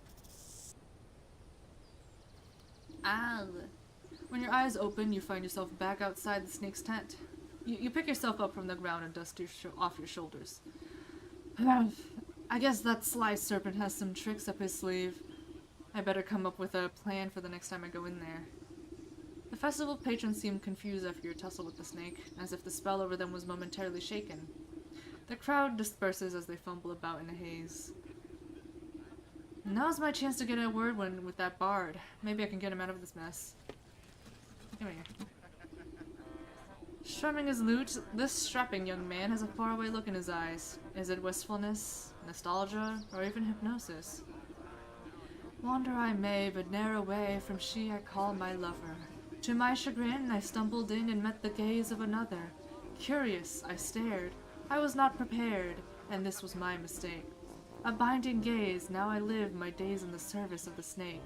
Ow! When your eyes open, you find yourself back outside the snake's tent. You pick yourself up from the ground and dust off your shoulders. I guess that sly serpent has some tricks up his sleeve. I better come up with a plan for the next time I go in there. The festival patrons seemed confused after your tussle with the snake, as if the spell over them was momentarily shaken. The crowd disperses as they fumble about in a haze. Now's my chance to get a word with that bard. Maybe I can get him out of this mess. Come here. Strumming his lute, this strapping young man has a faraway look in his eyes. Is it wistfulness, nostalgia, or even hypnosis? Wander I may, but ne'er away from she I call my lover. To my chagrin, I stumbled in and met the gaze of another. Curious, I stared. I was not prepared, and this was my mistake. A binding gaze, now I live my days in the service of the snake.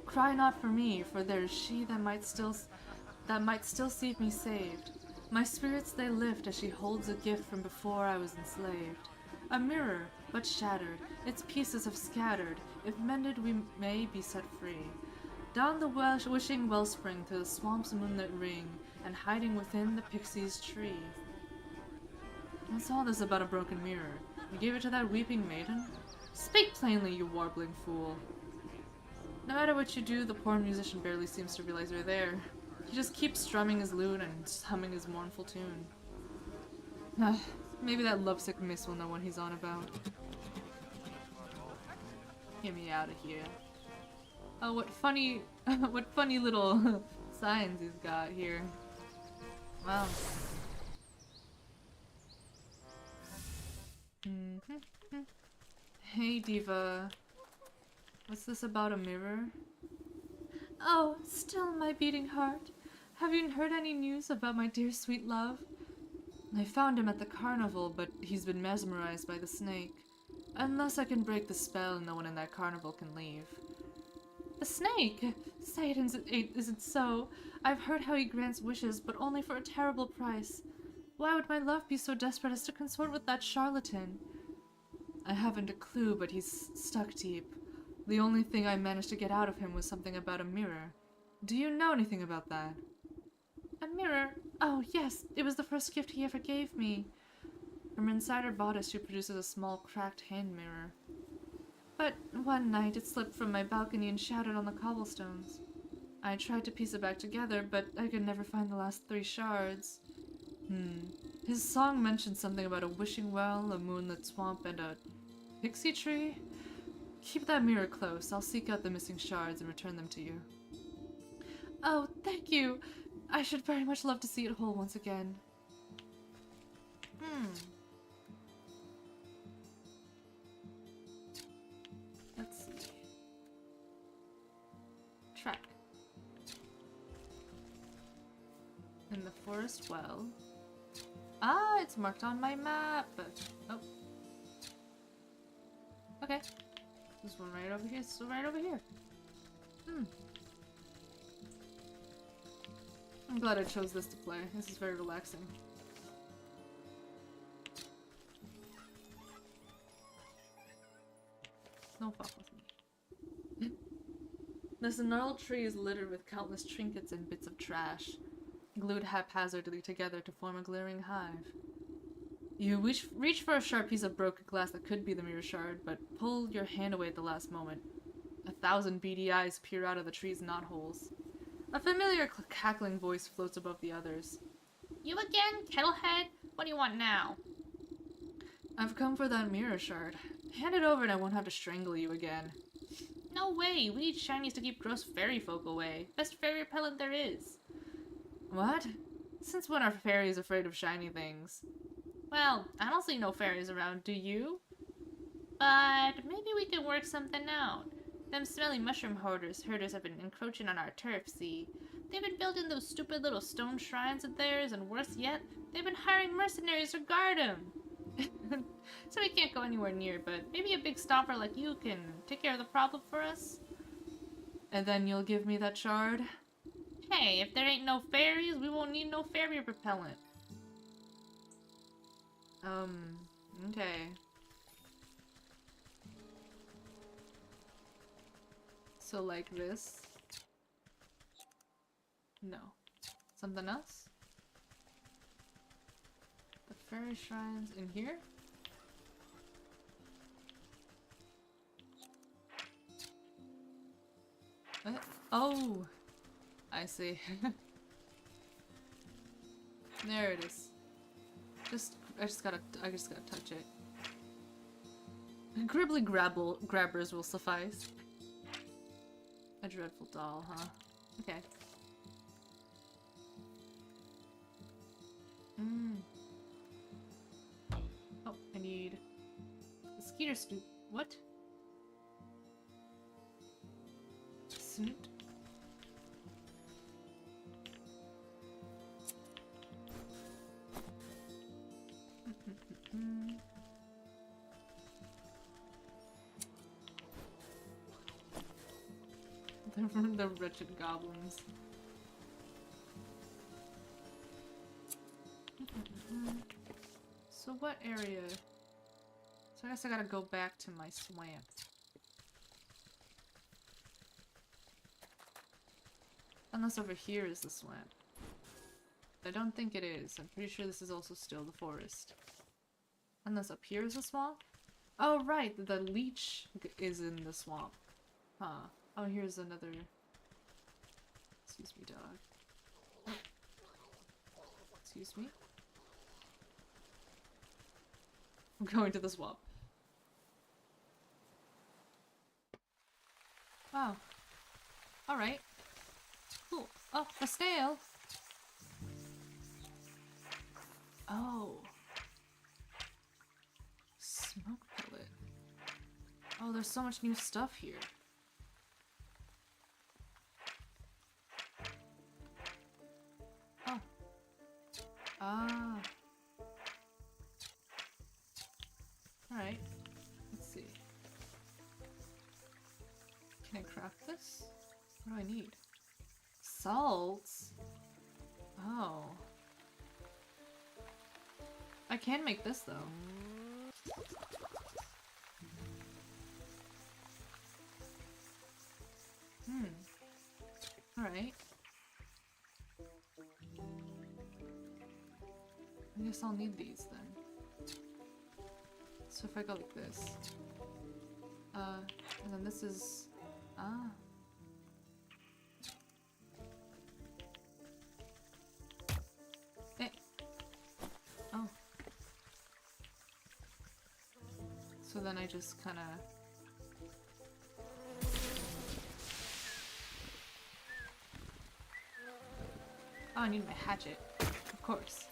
Cry not for me, for there is she that might still see me saved. My spirits they lift as she holds a gift from before I was enslaved. A mirror, but shattered, its pieces have scattered. If mended, we may be set free. Down the wishing wellspring through the swamp's moonlit ring, and hiding within the pixie's tree. What's all this about a broken mirror? You gave it to that weeping maiden? Speak plainly, you warbling fool. No matter what you do, the poor musician barely seems to realize you're there. He just keeps strumming his lute and humming his mournful tune. Maybe that lovesick miss will know what he's on about. Get me out of here. Oh, what funny little signs he's got here. Wow. Hey, Diva. What's this about a mirror? Oh, still my beating heart. Have you heard any news about my dear sweet love? I found him at the carnival, but he's been mesmerized by the snake. Unless I can break the spell, no one in that carnival can leave. The snake? Say it isn't so. I've heard how he grants wishes, but only for a terrible price. Why would my love be so desperate as to consort with that charlatan? I haven't a clue, but he's stuck deep. The only thing I managed to get out of him was something about a mirror. Do you know anything about that? A mirror? Oh, yes, it was the first gift he ever gave me. From inside her bodice, she produces a small, cracked hand mirror. But one night, it slipped from my balcony and shattered on the cobblestones. I tried to piece it back together, but I could never find the last 3 shards. His song mentioned something about a wishing well, a moonlit swamp, and a pixie tree? Keep that mirror close. I'll seek out the missing shards and return them to you. Oh, thank you! I should very much love to see it whole once again. Let's see. Track. In the forest well. Ah, it's marked on my map! Oh. Okay. This one right over here. This one right over here. I'm glad I chose this to play. This is very relaxing. Don't fuck with me. This gnarled tree is littered with countless trinkets and bits of trash, glued haphazardly together to form a glaring hive. You reach for a sharp piece of broken glass that could be the mirror shard, but pull your hand away at the last moment. 1,000 beady eyes peer out of the tree's knotholes. A familiar cackling voice floats above the others. You again, Kettlehead? What do you want now? I've come for that mirror shard. Hand it over and I won't have to strangle you again. No way! We need shinies to keep gross fairy folk away. Best fairy repellent there is. What? Since when are fairies afraid of shiny things? Well, I don't see no fairies around, do you? But maybe we can work something out. Them smelly mushroom herders have been encroaching on our turf, see? They've been building those stupid little stone shrines of theirs, and worse yet, they've been hiring mercenaries to guard them. So we can't go anywhere near, but maybe a big stomper like you can take care of the problem for us? And then you'll give me that shard? Hey, if there ain't no fairies, we won't need no fairy repellent. Okay. So like this? No. Something else? The fairy shrines in here? Oh! I see. There it is. I just gotta touch it. Gribbly grabbers will suffice. A dreadful doll, huh? Okay. Oh, I need a skeeter snoot. What? Snoot? The wretched goblins. So what area? So I guess I gotta go back to my swamp. Unless over here is the swamp. I don't think it is. I'm pretty sure this is also still the forest. Unless up here is the swamp? Oh right, the leech is in the swamp. Huh. Oh, here's another... Excuse me, dog. Excuse me? I'm going to the swamp. Wow. Alright. Cool. Oh, a snail! Oh. Smoke pellet. Oh, there's so much new stuff here. Oh. Ah. Alright. Let's see. Can I craft this? What do I need? Salts? Oh. I can make this though. Alright. I guess I'll need these then. So if I go like this. And then this is... Ah. Eh. Oh. So then I just kinda... Oh, I need my hatchet. Of course.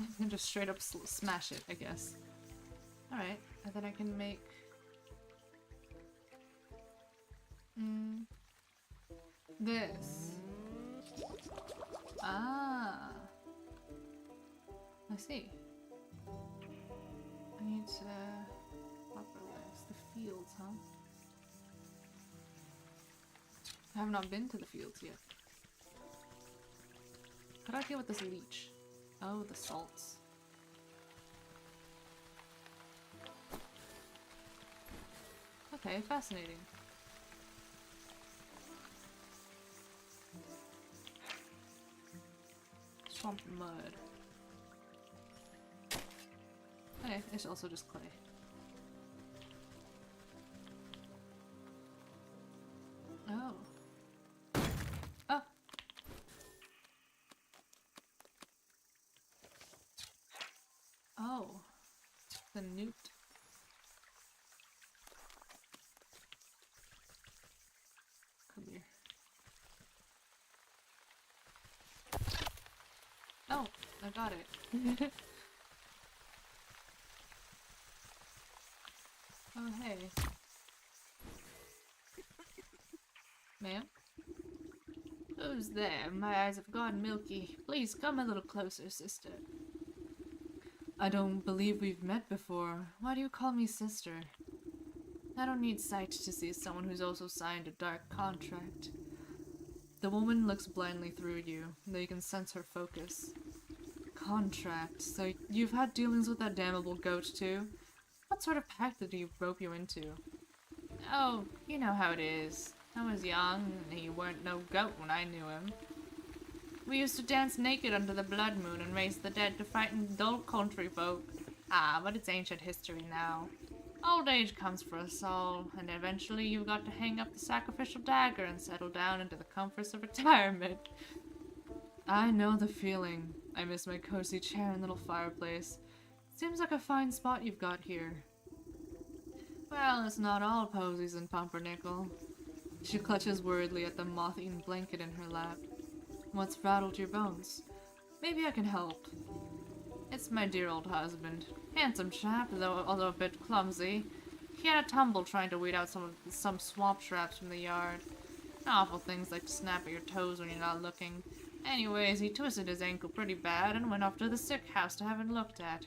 I can just straight up smash it, I guess. Alright, and then I can make... this. Ah. I see. I need to popularize the fields, huh? I have not been to the fields yet. How do I deal with this leech? Oh, the salts. Okay, fascinating. Swamp mud. Okay, it's also just clay. Oh. Oh! Oh. The newt. Come here. Oh, I got it. Oh, hey. Ma'am? Who's there? My eyes have gone milky. Please come a little closer, sister. I don't believe we've met before. Why do you call me sister? I don't need sight to see someone who's also signed a dark contract. The woman looks blindly through you, though you can sense her focus. Contract? So you've had dealings with that damnable goat too? What sort of pact did he rope you into? Oh, you know how it is. I was young, and he weren't no goat when I knew him. We used to dance naked under the blood moon and raise the dead to frighten dull country folk. Ah, but it's ancient history now. Old age comes for us all, and eventually you've got to hang up the sacrificial dagger and settle down into the comforts of retirement. I know the feeling. I miss my cozy chair and little fireplace. Seems like a fine spot you've got here. Well, it's not all posies and pumpernickel. She clutches worriedly at the moth-eaten blanket in her lap. What's rattled your bones? Maybe I can help. It's my dear old husband. Handsome chap, although a bit clumsy. He had a tumble trying to weed out some swamp traps from the yard. Awful things like to snap at your toes when you're not looking. Anyways, he twisted his ankle pretty bad and went off to the sick house to have it looked at.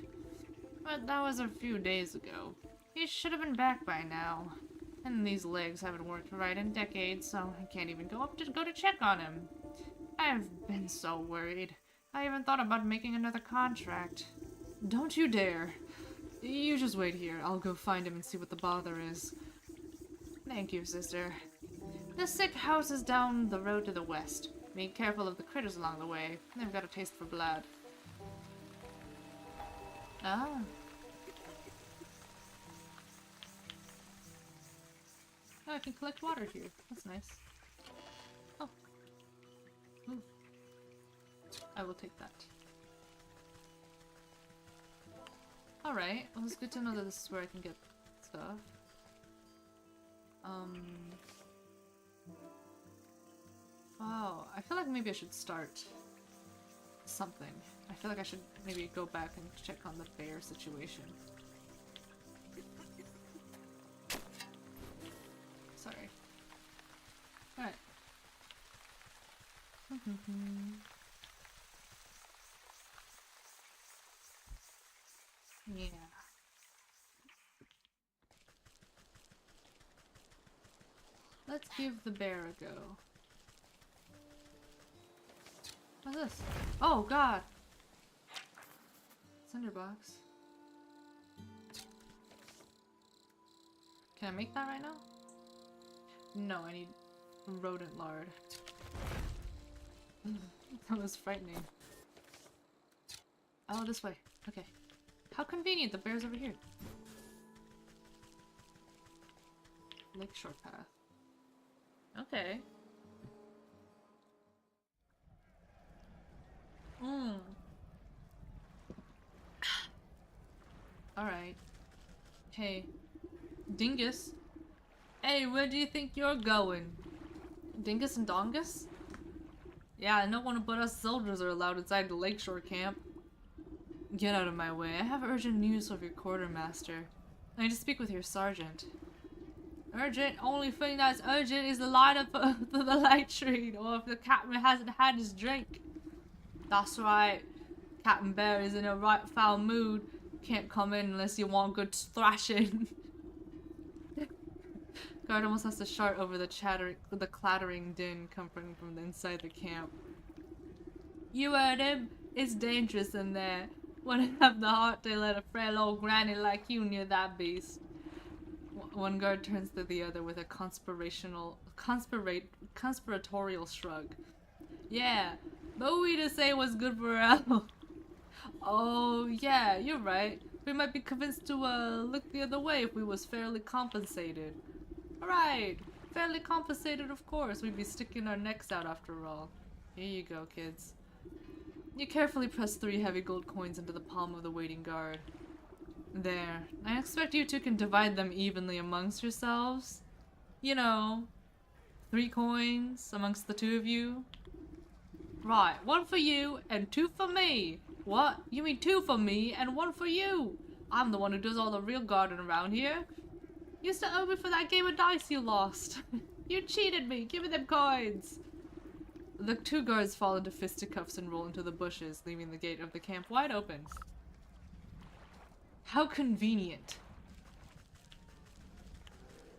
But that was a few days ago. He should have been back by now. And these legs haven't worked right in decades, so I can't even go to check on him. I've been so worried. I even thought about making another contract. Don't you dare. You just wait here. I'll go find him and see what the bother is. Thank you, sister. The sick house is down the road to the west. Be careful of the critters along the way. They've got a taste for blood. Ah. Oh, I can collect water here. That's nice. Oh. Ooh. I will take that. Alright, well it's good to know that this is where I can get stuff. Wow, I feel like maybe I should start something. I feel like I should maybe go back and check on the bear situation. Sorry. Alright. Yeah. Let's give the bear a go. What's this? Oh god! Cinderbox. Can I make that right now? No, I need rodent lard. That was frightening. Oh, this way. Okay. How convenient, the bear's over here. Lakeshore path. Okay. Alright. Hey. Dingus. Hey, where do you think you're going? Dingus and Dongus? Yeah, no one but us soldiers are allowed inside the lakeshore camp. Get out of my way. I have urgent news of your quartermaster. I need to speak with your sergeant. Urgent? Only thing that's urgent is the line up to the light train, or if the captain hasn't had his drink. That's right. Captain Bear is in a right foul mood. Can't come in unless you want good thrashing. Guard almost has to shout over the clattering din coming from the inside the camp. You heard him? It's dangerous in there. Wouldn't have the heart to let a frail old granny like you near that beast. One guard turns to the other with a conspiratorial shrug. Yeah, but who we to say what's good for her health? Oh, yeah, you're right. We might be convinced to look the other way if we was fairly compensated. Right, fairly compensated, of course. We'd be sticking our necks out after all. Here you go, kids. You carefully press 3 heavy gold coins into the palm of the waiting guard. There. I expect you two can divide them evenly amongst yourselves. You know, 3 coins amongst the 2 of you. Right, 1 for you and 2 for me. What? You mean 2 for me and 1 for you? I'm the one who does all the real guarding around here. You used to owe me for that game of dice you lost. You cheated me. Give me them coins. The 2 guards fall into fisticuffs and roll into the bushes, leaving the gate of the camp wide open. How convenient.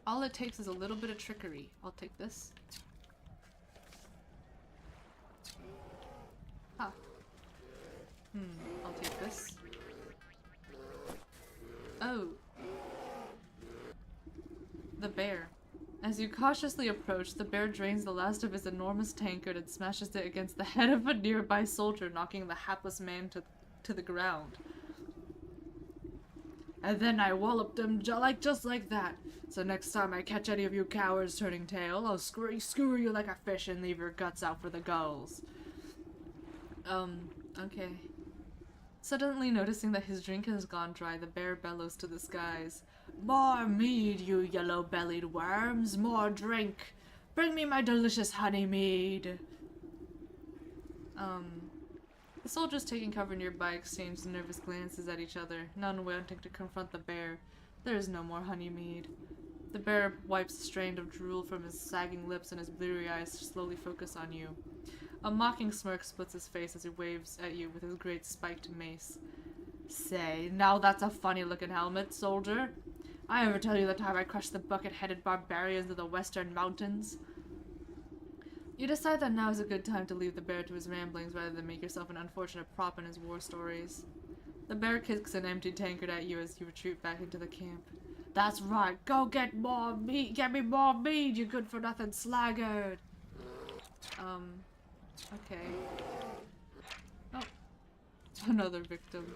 All it takes is a little bit of trickery. I'll take this. Huh. I'll take this. Oh. The bear. As you cautiously approach, the bear drains the last of his enormous tankard and smashes it against the head of a nearby soldier, knocking the hapless man to the ground. And then I walloped him just like that. So next time I catch any of you cowards turning tail, I'll skewer you like a fish and leave your guts out for the gulls. Okay. Suddenly noticing that his drink has gone dry, the bear bellows to the skies. More mead, you yellow-bellied worms! More drink! Bring me my delicious honey mead! The soldiers taking cover nearby exchange nervous glances at each other, none wanting to confront the bear. There is no more honey mead. The bear wipes a strand of drool from his sagging lips and his bleary eyes slowly focus on you. A mocking smirk splits his face as he waves at you with his great spiked mace. Say, now that's a funny-looking helmet, soldier. I ever tell you the time I crushed the bucket-headed barbarians of the western mountains? You decide that now is a good time to leave the bear to his ramblings rather than make yourself an unfortunate prop in his war stories. The bear kicks an empty tankard at you as you retreat back into the camp. That's right, go get more meat, get me more meat, you good-for-nothing sluggard! Okay. Oh. Another victim.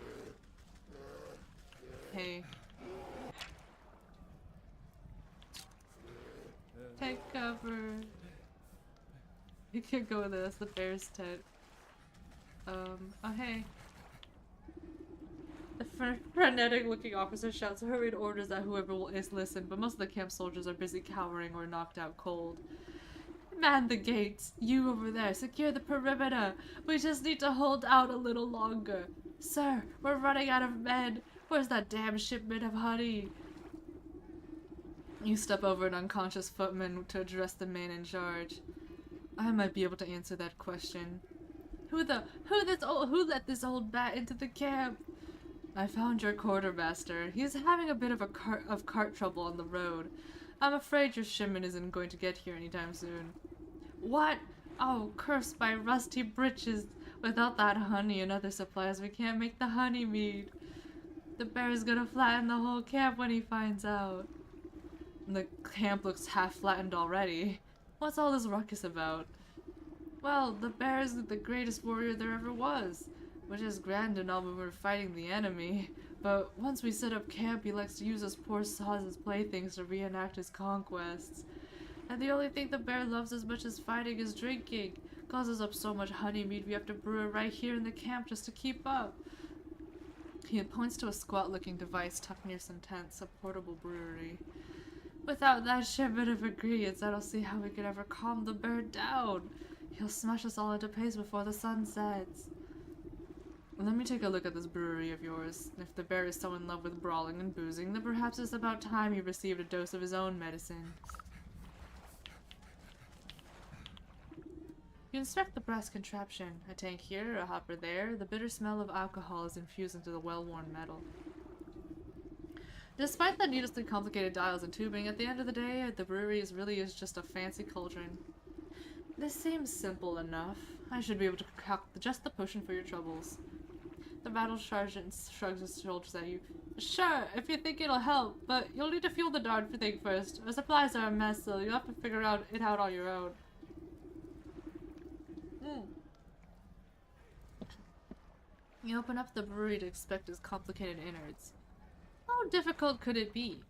Hey. Take cover. You can't go with us, the bear's tent. Oh hey. The frenetic looking officer shouts hurried orders at whoever will listen, but most of the camp soldiers are busy cowering or knocked out cold. Man the gates! You over there, secure the perimeter! We just need to hold out a little longer. Sir, we're running out of men! Where's that damn shipment of honey? You step over an unconscious footman to address the man in charge. I might be able to answer that question. Who let this old bat into the camp? I found your quartermaster. He's having a bit of cart trouble on the road. I'm afraid your shipment isn't going to get here anytime soon. What? Oh, cursed by rusty breeches. Without that honey and other supplies, we can't make the honey mead. The bear is gonna flatten the whole camp when he finds out. And the camp looks half flattened already. What's all this ruckus about? Well, the bear is the greatest warrior there ever was, which is grand and all when we're fighting the enemy. But once we set up camp, he likes to use us poor saws as playthings to reenact his conquests. And the only thing the bear loves as much as fighting is drinking. Causes up so much honey mead we have to brew it right here in the camp just to keep up. He points to a squat-looking device tucked near some tents, a portable brewery. Without that shipment of ingredients, I don't see how we could ever calm the bear down. He'll smash us all into paste before the sun sets. Let me take a look at this brewery of yours. If the bear is so in love with brawling and boozing, then perhaps it's about time he received a dose of his own medicine. You inspect the brass contraption. A tank here, a hopper there. The bitter smell of alcohol is infused into the well-worn metal. Despite the needlessly complicated dials and tubing, at the end of the day, the brewery really is just a fancy cauldron. This seems simple enough. I should be able to concoct just the potion for your troubles. The battle sergeant shrugs his shoulders at you. Sure, if you think it'll help, but you'll need to fuel the darn thing first. Our supplies are a mess, so you'll have to figure it out on your own. You open up the brewery to inspect its complicated innards. How difficult could it be?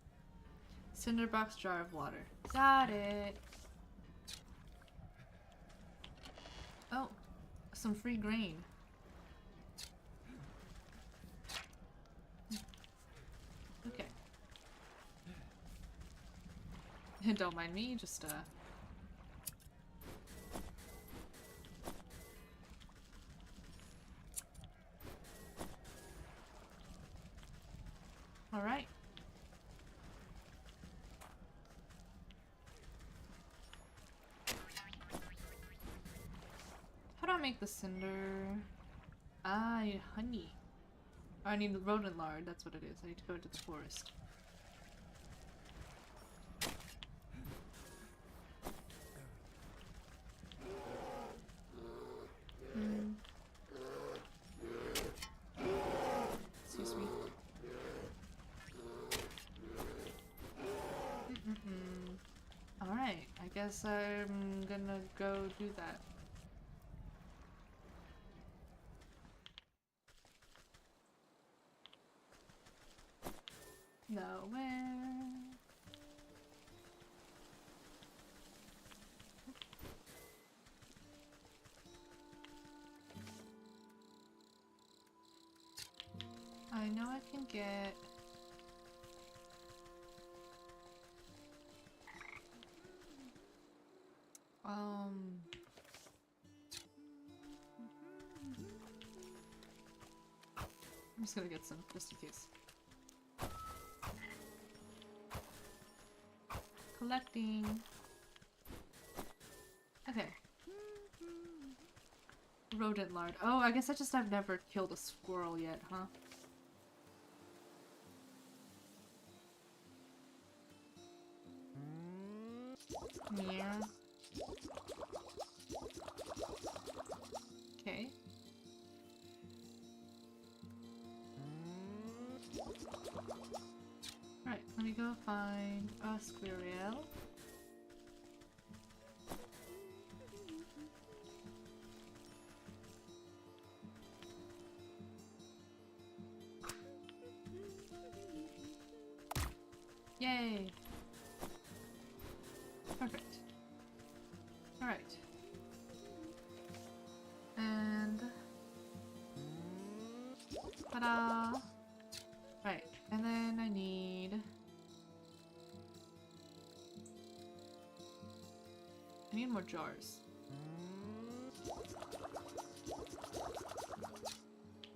Cinderbox jar of water. Got it. Oh, some free grain. Okay. Don't mind me, just Alright. How do I make the cinder? Ah, I need honey. Oh, I need rodent lard, that's what it is. I need to go into the forest. Excuse me. Alright, I guess I'm gonna go do that. Nowhere. I know I can get... I'm just gonna get some, just in case. Collecting. Okay. Rodent lard. Oh, I guess I've never killed a squirrel yet, huh? Yeah. Okay. Right, let me go find a squirrel. Yay! Perfect. Alright. And... ta-da! Right, and then I need... more jars.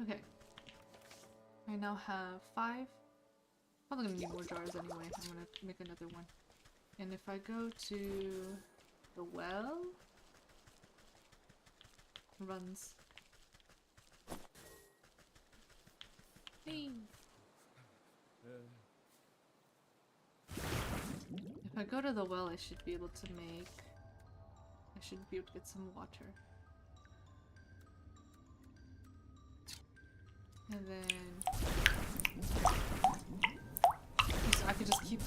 Okay. I now have 5. Probably gonna need more jars anyway. I'm gonna make another one. And if I go to the well, runs. Hey. If I go to the well, I should be able to make. I should be able to get some water. And then... So I could just keep...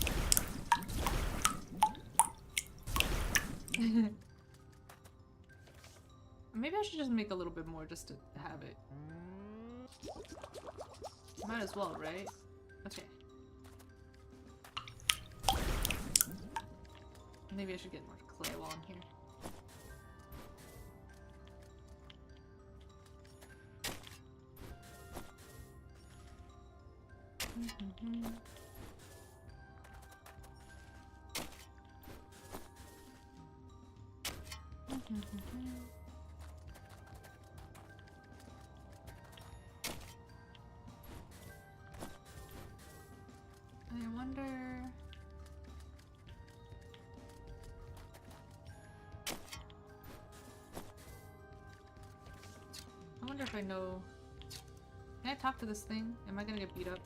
Maybe I should just make a little bit more just to have it. Might as well, right? Okay. Maybe I should get more clay while I'm here. I wonder... if I know... Can I talk to this thing? Am I gonna get beat up?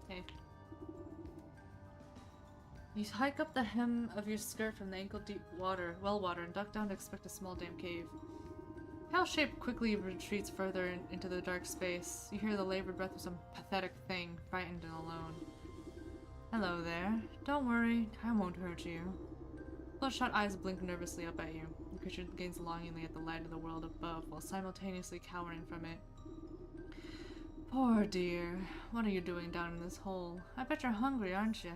Hey. You hike up the hem of your skirt from the ankle-deep water, well water, and duck down to expect a small damp cave. Pale shape quickly retreats further into the dark space. You hear the labored breath of some pathetic thing, frightened and alone. Hello there. Don't worry, I won't hurt you. Bloodshot eyes blink nervously up at you. The creature gazes longingly at the light of the world above, while simultaneously cowering from it. Poor dear. What are you doing down in this hole? I bet you're hungry, aren't you?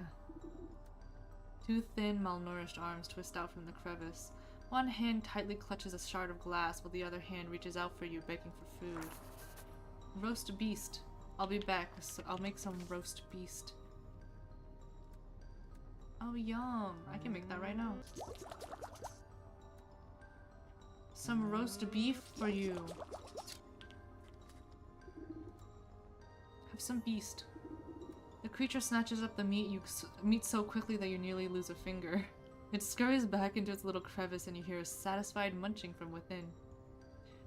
Two thin, malnourished arms twist out from the crevice. One hand tightly clutches a shard of glass, while the other hand reaches out for you, begging for food. Roast beast. I'll be back. I'll make some roast beast. Oh, yum. I can make that right now. Some roast beef for you. Have some beast. The creature snatches up the meat so quickly that you nearly lose a finger. It scurries back into its little crevice and you hear a satisfied munching from within.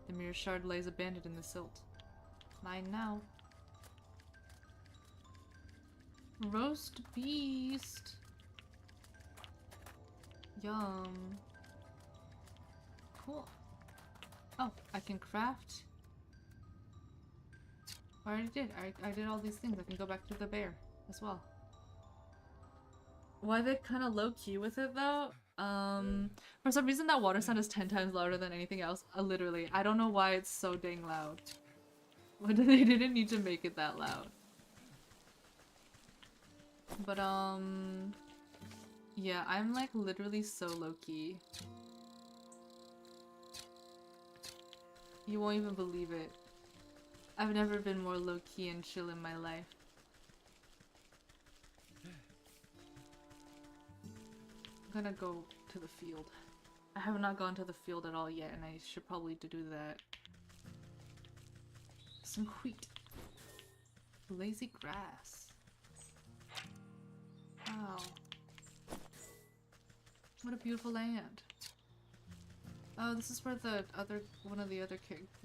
The mirror shard lays abandoned in the silt. Mine now. Roast beast. Yum. Cool. Oh, I can craft. I already did. I did all these things. I can go back to the bear as well. Why they kind of low-key with it though? For some reason that water sound is 10 times louder than anything else. Literally. I don't know why it's so dang loud. But they didn't need to make it that loud. But yeah, I'm like literally so low-key. You won't even believe it. I've never been more low-key and chill in my life. I'm gonna go to the field. I have not gone to the field at all yet, and I should probably do that. Some wheat. Lazy grass. Wow. What a beautiful land. Oh, this is where the one of the other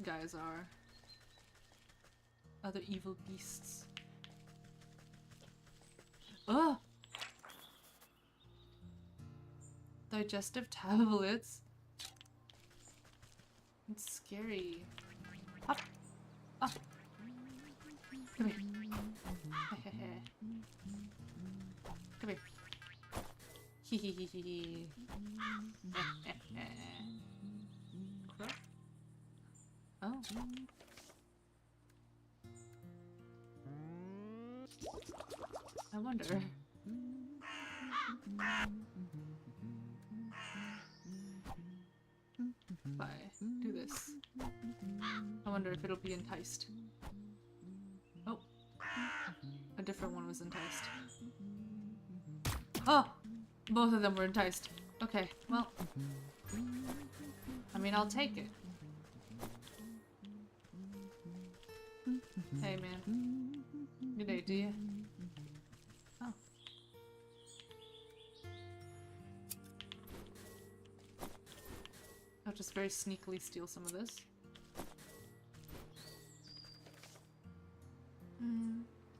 guys are. Other evil beasts. Oh! Digestive tablets? It's scary. Up! Up! Come here. Come here. Hee hee hee hee hee. Oh. I wonder. If I do this, I wonder if it'll be enticed. Oh, a different one was enticed. Oh, both of them were enticed. Okay, well, I mean, I'll take it. Hey, man. Good day, do you? Oh. I'll just very sneakily steal some of this.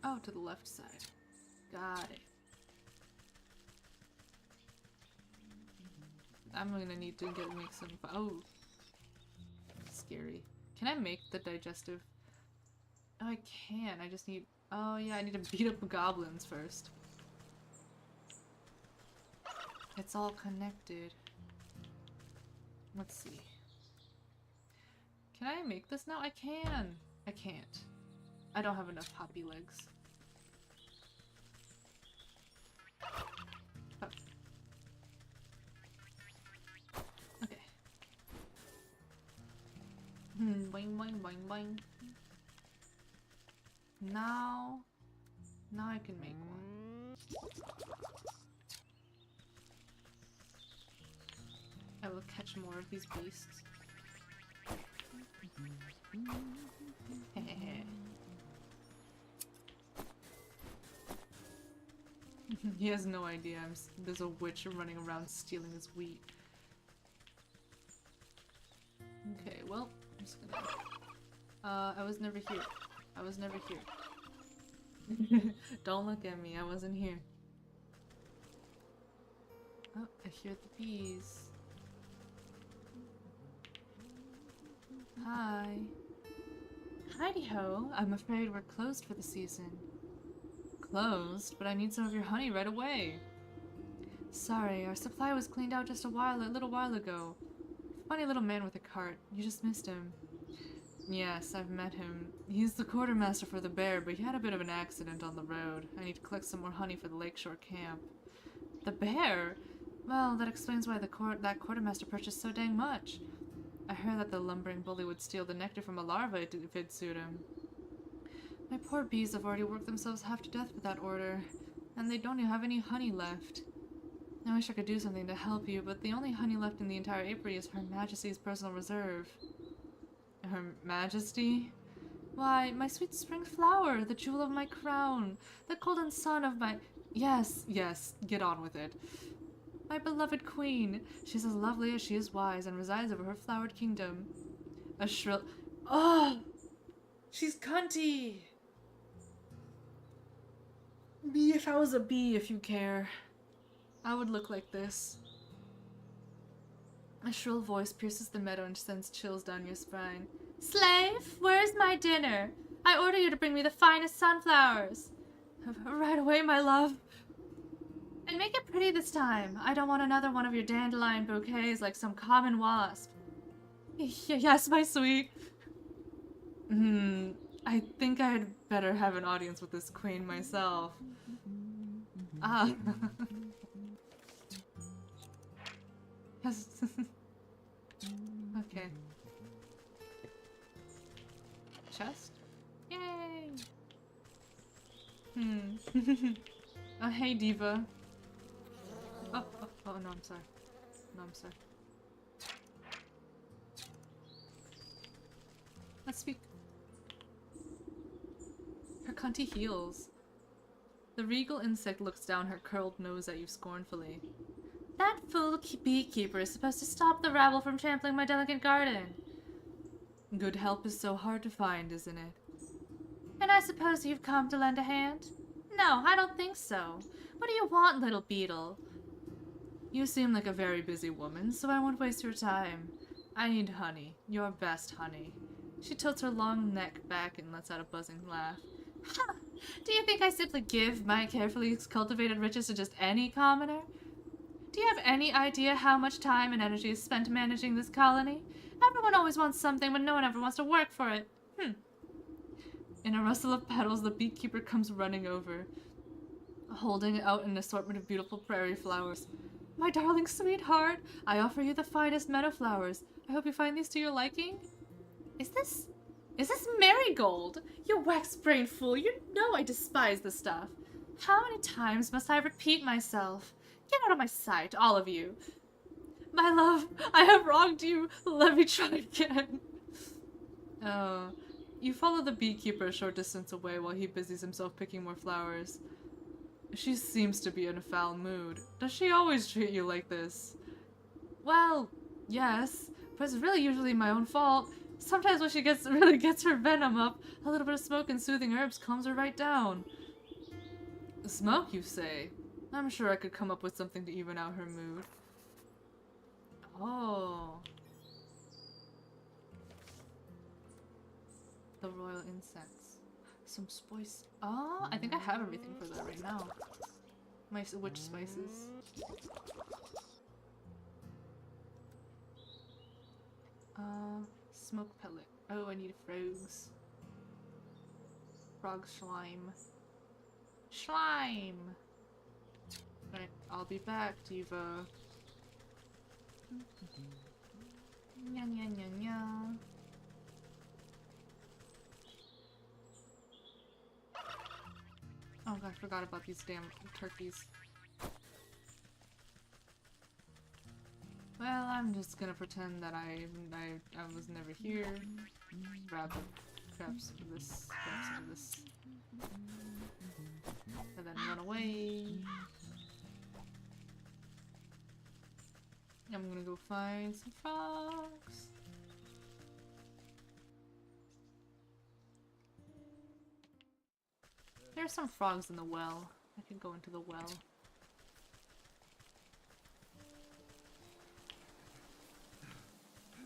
Oh, to the left side. Got it. I'm gonna need to make some. Oh, scary. Can I make the digestive Oh, I can. I just need... Oh, yeah, I need to beat up the goblins first. It's all connected. Let's see. Can I make this now? I can! I can't. I don't have enough poppy legs. Oh. Okay. Boing, boing, boing, boing. Now I can make one. I will catch more of these beasts. He has no idea there's a witch running around stealing his wheat. Okay, well, I'm just gonna... I was never here. I was never here. Don't look at me, I wasn't here. Oh, I hear the bees. Hi. Heidi-ho, I'm afraid we're closed for the season. Closed? But I need some of your honey right away. Sorry, our supply was cleaned out just a little while ago. Funny little man with a cart. You just missed him. Yes, I've met him. He's the quartermaster for the bear, but he had a bit of an accident on the road. I need to collect some more honey for the lakeshore camp. The bear? Well, that explains why that quartermaster purchased so dang much. I heard that the lumbering bully would steal the nectar from a larva if it'd suit him. My poor bees have already worked themselves half to death with that order, and they don't even have any honey left. I wish I could do something to help you, but the only honey left in the entire apiary is Her Majesty's personal reserve. Her Majesty? Why, my sweet spring flower, the jewel of my crown, the golden son of my... Yes, get on with it. My beloved queen. She's as lovely as she is wise and resides over her flowered kingdom. A shrill... Oh! She's cunty! Me if I was a bee, if you care. I would look like this. A shrill voice pierces the meadow and sends chills down your spine. Slave, where's my dinner? I order you to bring me the finest sunflowers. Right away, my love. And make it pretty this time. I don't want another one of your dandelion bouquets like some common wasp. Yes, my sweet. I think I'd better have an audience with this queen myself. Ah. Yes. Okay. Chest? Yay! Oh, hey, Diva. Oh, no, I'm sorry. No, I'm sorry. Let's speak. Her cunty heels. The regal insect looks down her curled nose at you scornfully. That fool beekeeper is supposed to stop the rabble from trampling my delicate garden. Good help is so hard to find, isn't it? And I suppose you've come to lend a hand? No, I don't think so. What do you want, little beetle? You seem like a very busy woman, so I won't waste your time. I need honey. Your best honey. She tilts her long neck back and lets out a buzzing laugh. Ha! Do you think I simply give my carefully cultivated riches to just any commoner? Do you have any idea how much time and energy is spent managing this colony? Everyone always wants something, but no one ever wants to work for it. In a rustle of petals, the beekeeper comes running over, holding out an assortment of beautiful prairie flowers. My darling sweetheart, I offer you the finest meadow flowers. I hope you find these to your liking. Is this marigold? You wax-brained fool, you know I despise this stuff. How many times must I repeat myself? Get out of my sight, all of you. My love, I have wronged you. Let me try again. Oh, you follow the beekeeper a short distance away while he busies himself picking more flowers. She seems to be in a foul mood. Does she always treat you like this? Well, yes, but it's really usually my own fault. Sometimes when she really gets her venom up, a little bit of smoke and soothing herbs calms her right down. Smoke, you say? I'm sure I could come up with something to even out her mood. Oh. The royal incense. Some spice. Ah, I think I have everything for that right now. My witch spices. Smoke pellet. Oh, I need frogs. Frog slime. Slime! Right, I'll be back, Diva. Nya nya nya nya. Oh god, I forgot about these damn turkeys. Well, I'm just gonna pretend that I was never here. Grab some of this, grab some of this. And then run away. I'm gonna go find some frogs. There are some frogs in the well. I can go into the well.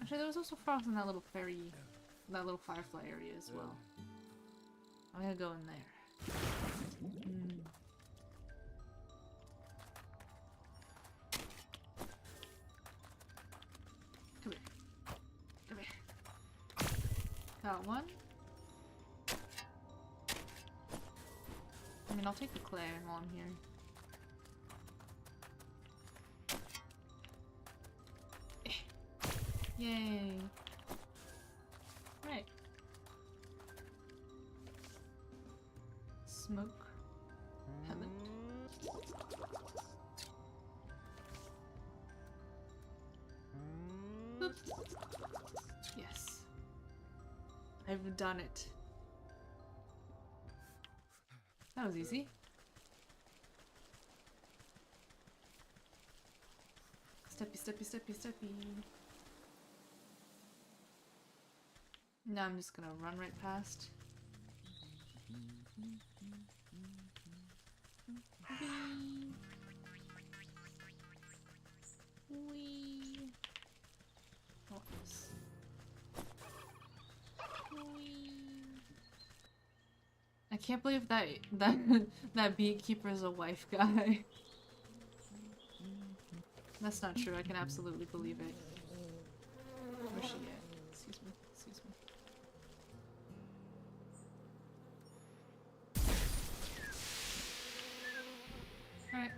Actually, there was also frogs in that little fairy, that little firefly area as well. I'm gonna go in there. Come here. Come here. Got one. I mean, I'll take the clay while I'm here. Yay. Right. Smoke. Pellet. Boop. Yes. I've done it. That was easy. Steppy, steppy, steppy, steppy. Now I'm just gonna run right past. Wee. What else? Wee. I can't believe that beekeeper is a wife guy. That's not true. I can absolutely believe it. Where's she at? Excuse me. Excuse me. Alright.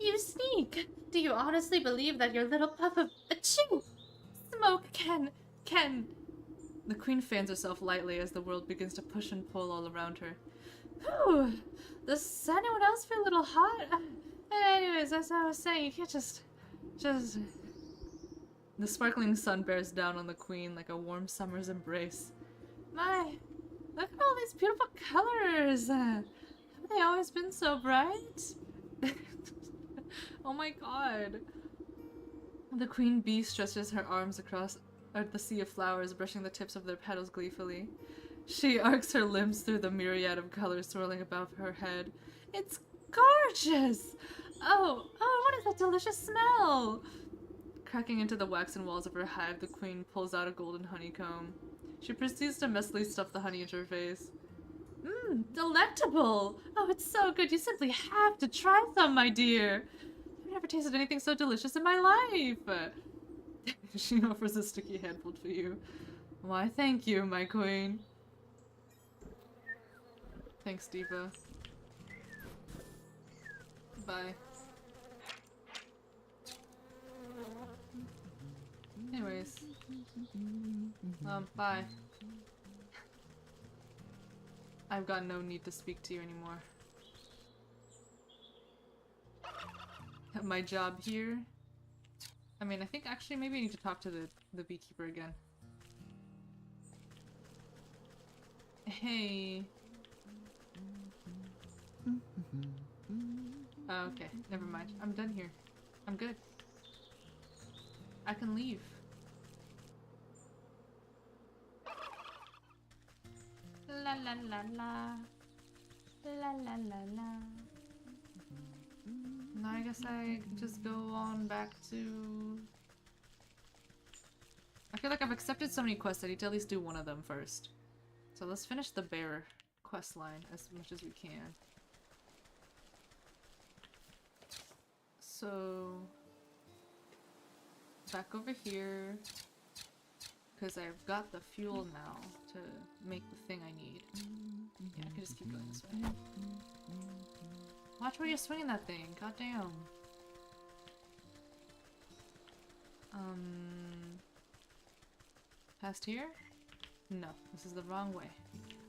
You sneak! Do you honestly believe that your little puff of achoo smoke can... The queen fans herself lightly as the world begins to push and pull all around her. Whew! Does anyone else feel a little hot? Anyways, as I was saying, you can't just... The sparkling sun bears down on the queen like a warm summer's embrace. My, look at all these beautiful colors! Have they always been so bright? Oh my god. The queen bee stretches her arms across the sea of flowers, brushing the tips of their petals gleefully. She arcs her limbs through the myriad of colors swirling above her head. It's gorgeous! Oh, what is that delicious smell? Cracking into the waxen walls of her hive, the queen pulls out a golden honeycomb. She proceeds to messily stuff the honey into her face. Mmm, delectable! Oh, it's so good, you simply have to try some, my dear! I've never tasted anything so delicious in my life! She offers a sticky handful for you. Why, thank you, my queen. Thanks, Diva. Bye. Anyways. Bye. I've got no need to speak to you anymore. My job here? I mean, I think actually maybe I need to talk to the beekeeper again. Hey. Oh, okay, never mind. I'm done here. I'm good. I can leave. La la la la. La la la la. Now I guess I can just go on back to... I feel like I've accepted so many quests, I need to at least do one of them first. So let's finish the bear quest line as much as we can. So back over here, because I've got the fuel now to make the thing I need. Yeah, I can just keep going this way. Watch where you're swinging that thing. Goddamn. Past here? No, this is the wrong way.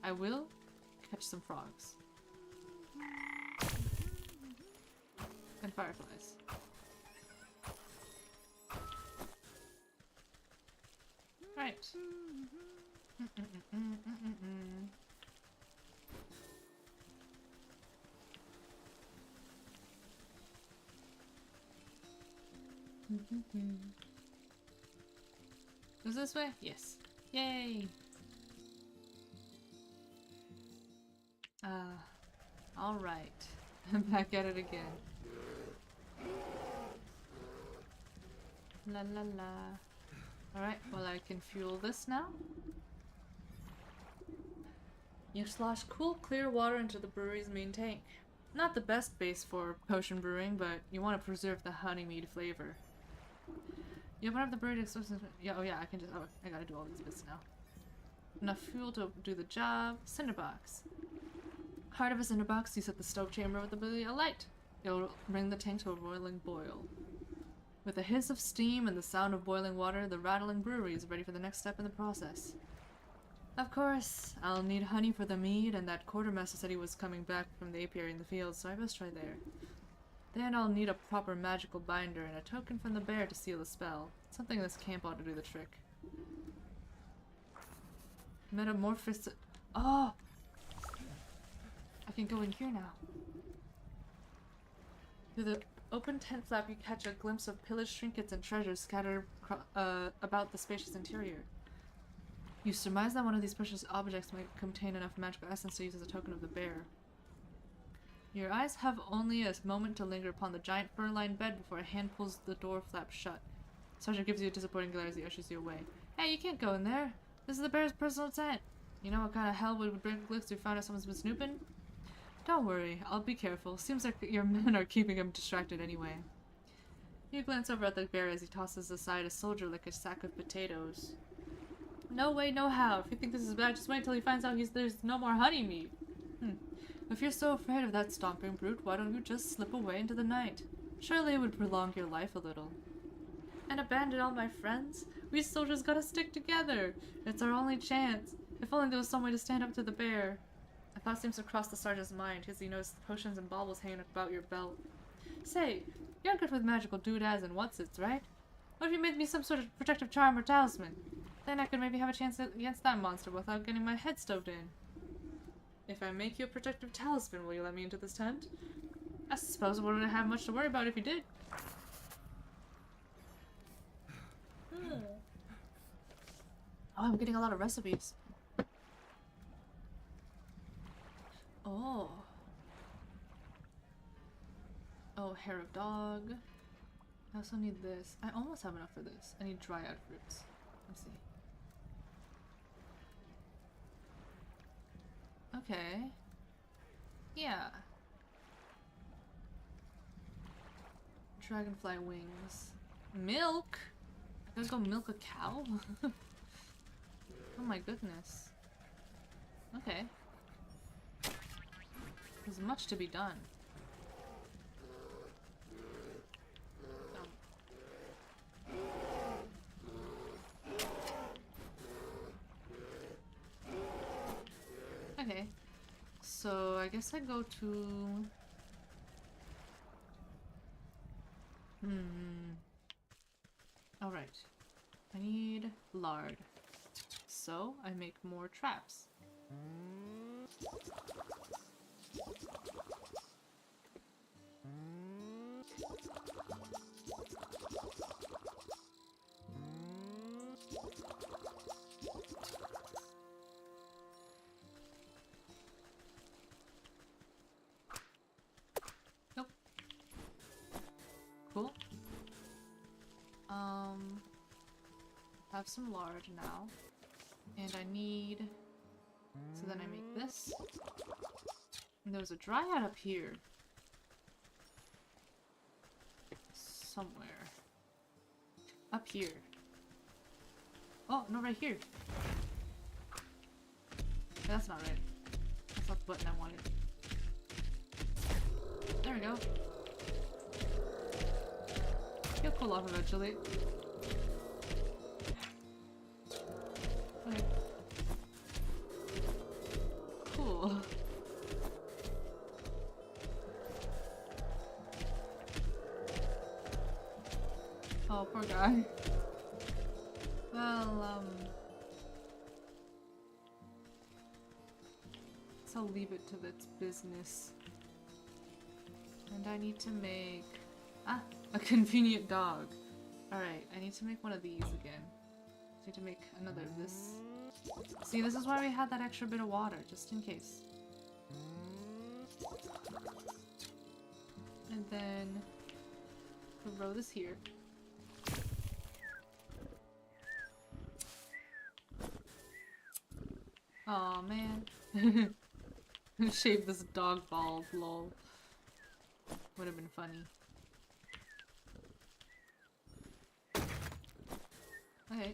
I will catch some frogs. And fireflies. Right. Is this way? Yes. Yay! Alright. I'm back at it again. La la la. Alright, well I can fuel this now. You slosh cool, clear water into the brewery's main tank. Not the best base for potion brewing, but you want to preserve the honeymead flavor. You open up the brewery to yeah, oh yeah, I can just, oh, I gotta do all these bits now. Enough fuel to do the job. Cinderbox. Heart of a cinderbox, you set the stove chamber with the ability alight. It'll bring the tank to a roiling boil. With a hiss of steam and the sound of boiling water, the rattling brewery is ready for the next step in the process. Of course, I'll need honey for the mead, and that quartermaster said he was coming back from the apiary in the field, so I must try there. Then I'll need a proper magical binder and a token from the bear to seal the spell. Something in this camp ought to do the trick. Metamorphosis. Oh! I can go in here now. Through the open tent flap, you catch a glimpse of pillaged trinkets and treasures scattered about the spacious interior. You surmise that one of these precious objects might contain enough magical essence to use as a token of the bear. Your eyes have only a moment to linger upon the giant fur-lined bed before a hand pulls the door flap shut. Sergeant gives you a disappointing glare as he ushers you away. Hey, you can't go in there! This is the bear's personal tent! You know what kind of hell would bring Glix if you found out someone's been snooping? Don't worry, I'll be careful. Seems like your men are keeping him distracted anyway. You glance over at the bear as he tosses aside a soldier like a sack of potatoes. No way, no how. If you think this is bad, just wait until he finds out there's no more honey meat. If you're so afraid of that stomping brute, why don't you just slip away into the night? Surely it would prolong your life a little. And abandon all my friends? We soldiers gotta stick together. It's our only chance. If only there was some way to stand up to the bear. A thought seems to cross the sergeant's mind as he noticed the potions and baubles hanging about your belt. Say, you're good with magical doodads and whatsits, right? What if you made me some sort of protective charm or talisman? Then I could maybe have a chance against that monster without getting my head stoved in. If I make you a protective talisman, will you let me into this tent? I suppose I wouldn't have much to worry about if you did. Oh, I'm getting a lot of recipes. Oh. Oh, hair of dog. I also need this. I almost have enough for this. I need dryad fruits. Let's see. Okay. Yeah. Dragonfly wings. Milk? I gotta go milk a cow? Oh my goodness. Okay. There's much to be done. Okay. So I guess I go to... Alright. I need lard. So I make more traps. Nope. Cool. Have some lard now. And I need So then I make this. And there's a dryad up here. Somewhere. Up here. Oh, no, right here. That's not right. That's not the button I wanted. There we go. He'll cool off eventually. Okay. Cool. Oh, poor guy. Well, so I'll leave it to its business. And I need to make... Ah! A convenient dog. Alright, I need to make one of these again. I need to make another of this. See, this is why we had that extra bit of water, just in case. And then... throw this here. Aw, man. Shave this dog bald, lol. Would have been funny. Okay.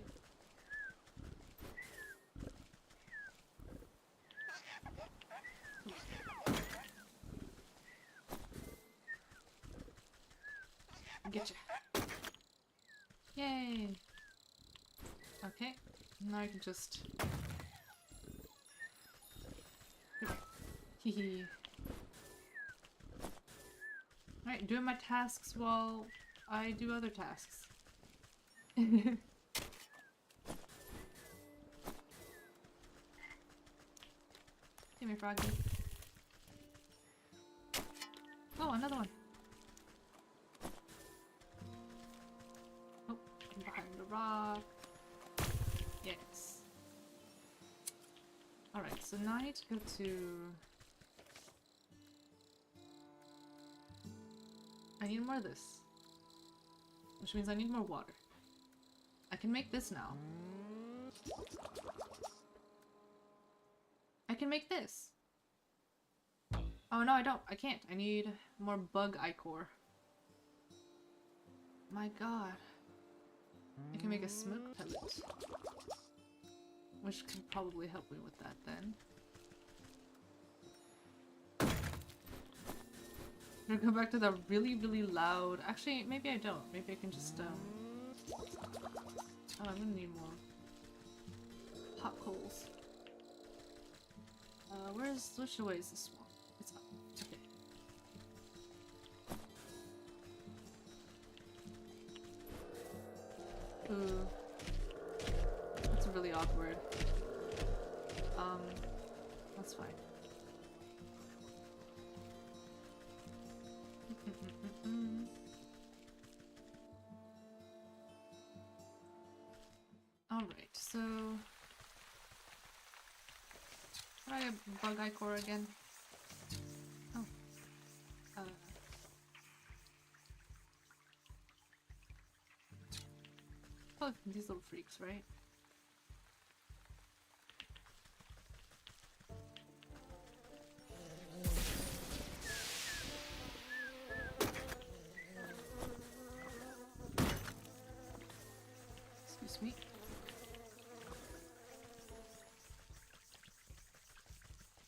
Getcha. Yay! Okay, now I can just... Hehe. Alright, doing my tasks while I do other tasks. Give me, Froggy. Oh, another one. Oh, behind the rock. Yes. Alright, so now I need to go to... I need more of this. Which means I need more water. I can make this now. I can make this! Oh no, I don't. I can't. I need more bug ichor. My god. I can make a smoke pellet. Which could probably help me with that then. I'm gonna go back to the really, really loud... Actually, maybe I don't. Maybe I can just, Oh, I'm gonna need more hot coals. Which way is this one? It's up. Okay. Ooh. That's really awkward. That's fine. Alright, so... How do I get bug ichor again? Oh. Oh, these little freaks, right? Excuse me.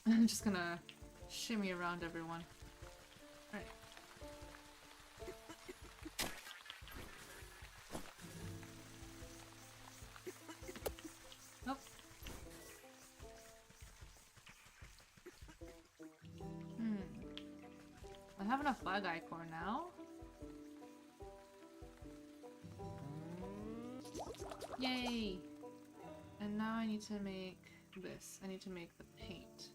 I'm just gonna shimmy around everyone. Alright. Nope. I have enough bug ichor now. Yay! And now I need to make this. I need to make the paint.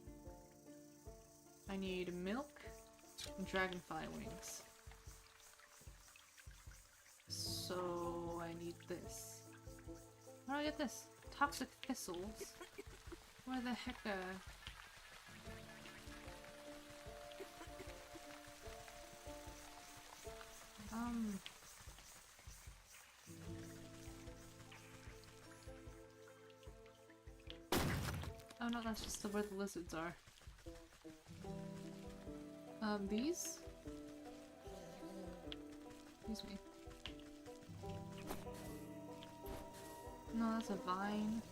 I need milk and dragonfly wings. So I need this. Where do I get this? Toxic thistles? Where the heck Oh no, that's just where the lizards are. These? Excuse me. No, that's a vine.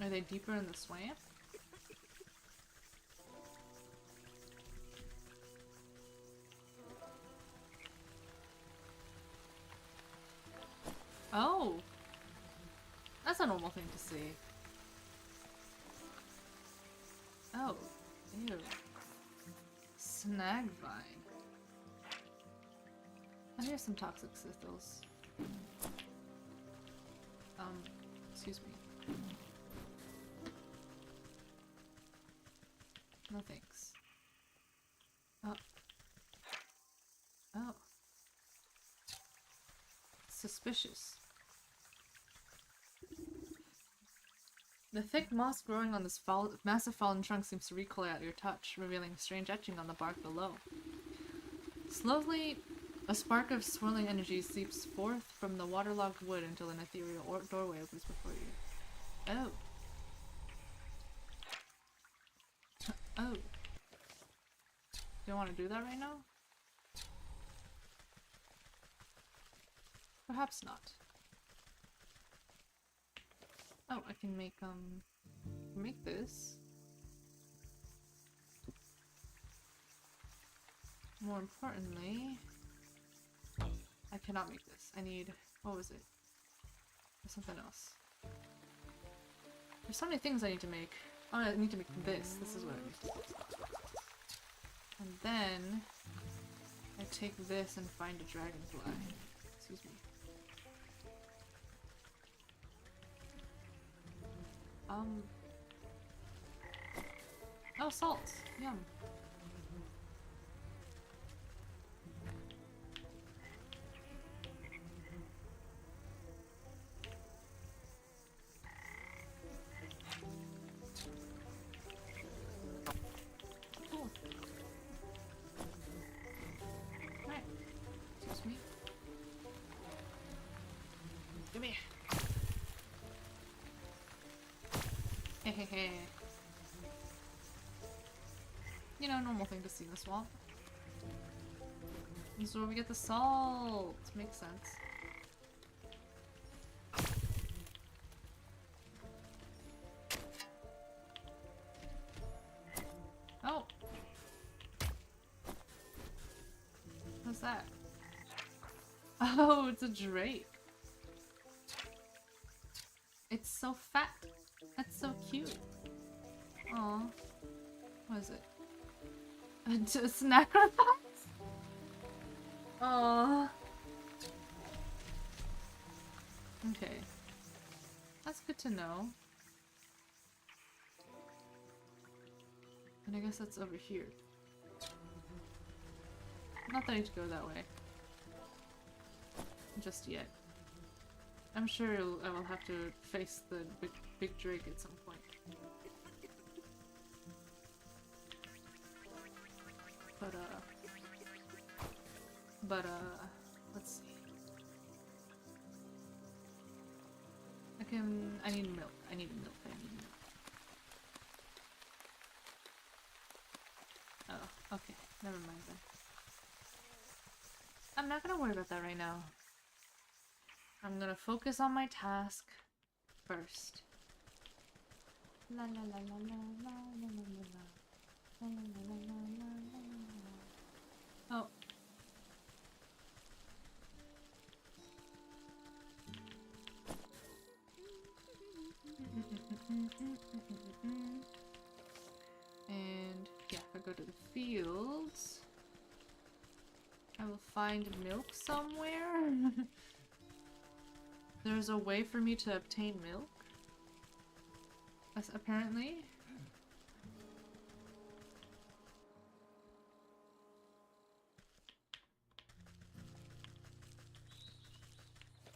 Are they deeper in the swamp? Oh! That's a normal thing to see. Oh. Ew. Snag vine. And here's some toxic thistles. Excuse me. No thanks. Oh. Oh. Suspicious. The thick moss growing on this massive fallen trunk seems to recoil at your touch, revealing strange etching on the bark below. Slowly, a spark of swirling energy seeps forth from the waterlogged wood until an ethereal doorway opens before you. Oh. Oh. Do you want to do that right now? Perhaps not. Oh, I can make this. More importantly, I cannot make this. I need, what was it? There's something else. There's so many things I need to make. Oh, I need to make this. This is what I need to do. And then, I take this and find a dragonfly. Excuse me. Oh, salt! Yum. Cool. Alright. Excuse me. Come here. Hehehe. You know, normal thing to see in the swamp. This is where we get the salt. Makes sense. Oh! What's that? Oh, it's a drake. It's so fat. That's so cute. Aw. What is it? A sacrifice? Aw. Okay. That's good to know. And I guess that's over here. Not that I need to go that way. Just yet. I'm sure I will have to face the big drake at some point. But let's see. I need milk. I need milk. Oh, okay. Never mind then. I'm not gonna worry about that right now. I'm gonna focus on my task first. La la la la la la la la la la. La la la la la la la la. Oh. And yeah, if I go to the fields, I will find milk somewhere. There's a way for me to obtain milk. Apparently.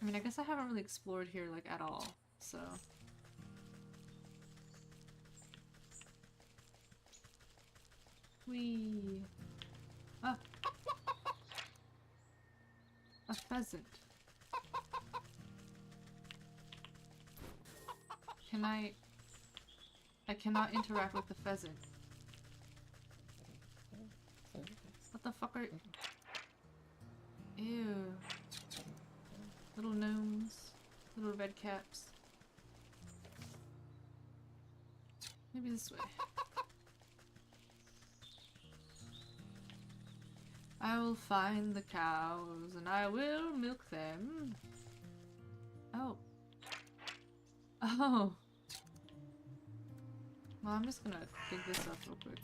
I mean, I guess I haven't really explored here, like, at all, so... Whee! Ah! A pheasant. Can I cannot interact with the pheasant. What the fuck are... Ew. Little gnomes. Little red caps. Maybe this way. I will find the cows and I will milk them. Oh. Oh. Well, I'm just gonna dig this up real quick.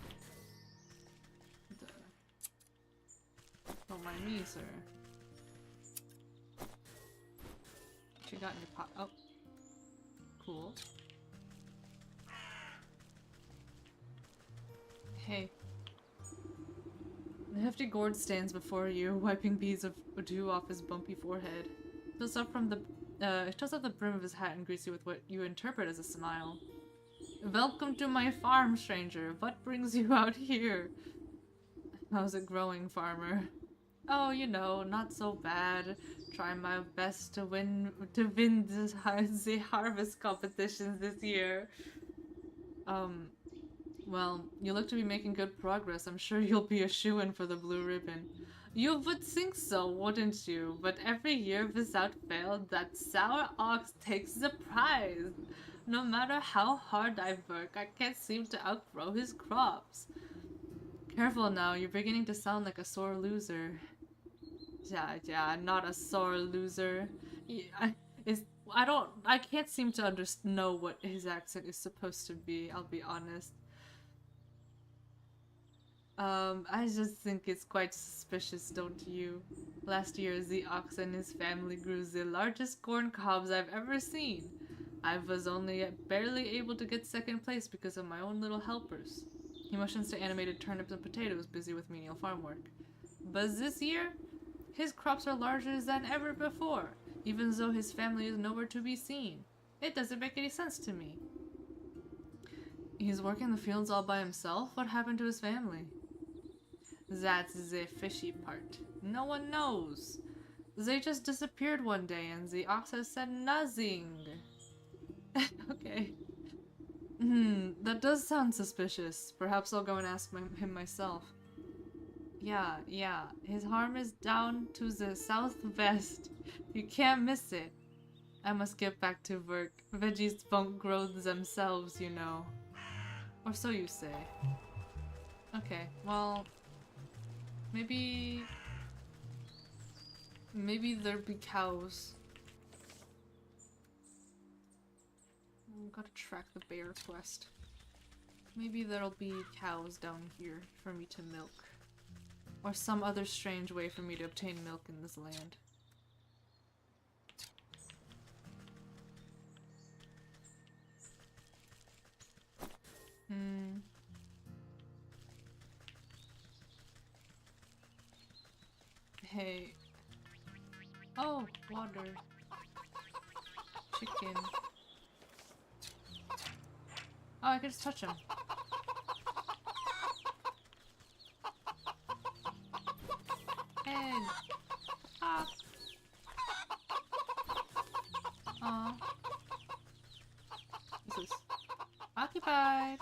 Don't mind me, sir. What you got in your pot? Oh. Cool. Hey. The hefty gourd stands before you, wiping beads of dew off his bumpy forehead. Tilts up the brim of his hat and greets you with what you interpret as a smile. Welcome to my farm, stranger. What brings you out here? How's it growing, farmer? Oh, you know, not so bad. Trying my best to win the harvest competitions this year. Well, you look to be making good progress. I'm sure you'll be a shoo-in for the blue ribbon. You would think so, wouldn't you? But every year, without fail, that sour ox takes the prize. No matter how hard I work, I can't seem to outgrow his crops. Careful now, you're beginning to sound like a sore loser. Yeah, not a sore loser. I can't seem to know what his accent is supposed to be, I'll be honest. I just think it's quite suspicious, don't you? Last year, the ox and his family grew the largest corn cobs I've ever seen. I was only barely able to get second place because of my own little helpers. He motions to animated turnips and potatoes busy with menial farm work. But this year, his crops are larger than ever before, even though his family is nowhere to be seen. It doesn't make any sense to me. He's working the fields all by himself? What happened to his family? That's the fishy part. No one knows. They just disappeared one day and the ox has said nothing. Okay. That does sound suspicious. Perhaps I'll go and ask him myself. Yeah. His farm is down to the southwest. You can't miss it. I must get back to work. Veggies won't grow themselves, you know. Or so you say. Okay, well... Maybe there'd be cows. Gotta track the bear quest. Maybe there'll be cows down here for me to milk. Or some other strange way for me to obtain milk in this land. Hey. Oh, water. Chicken. Oh, I can just touch him. Egg. Ah. Aw. This is occupied.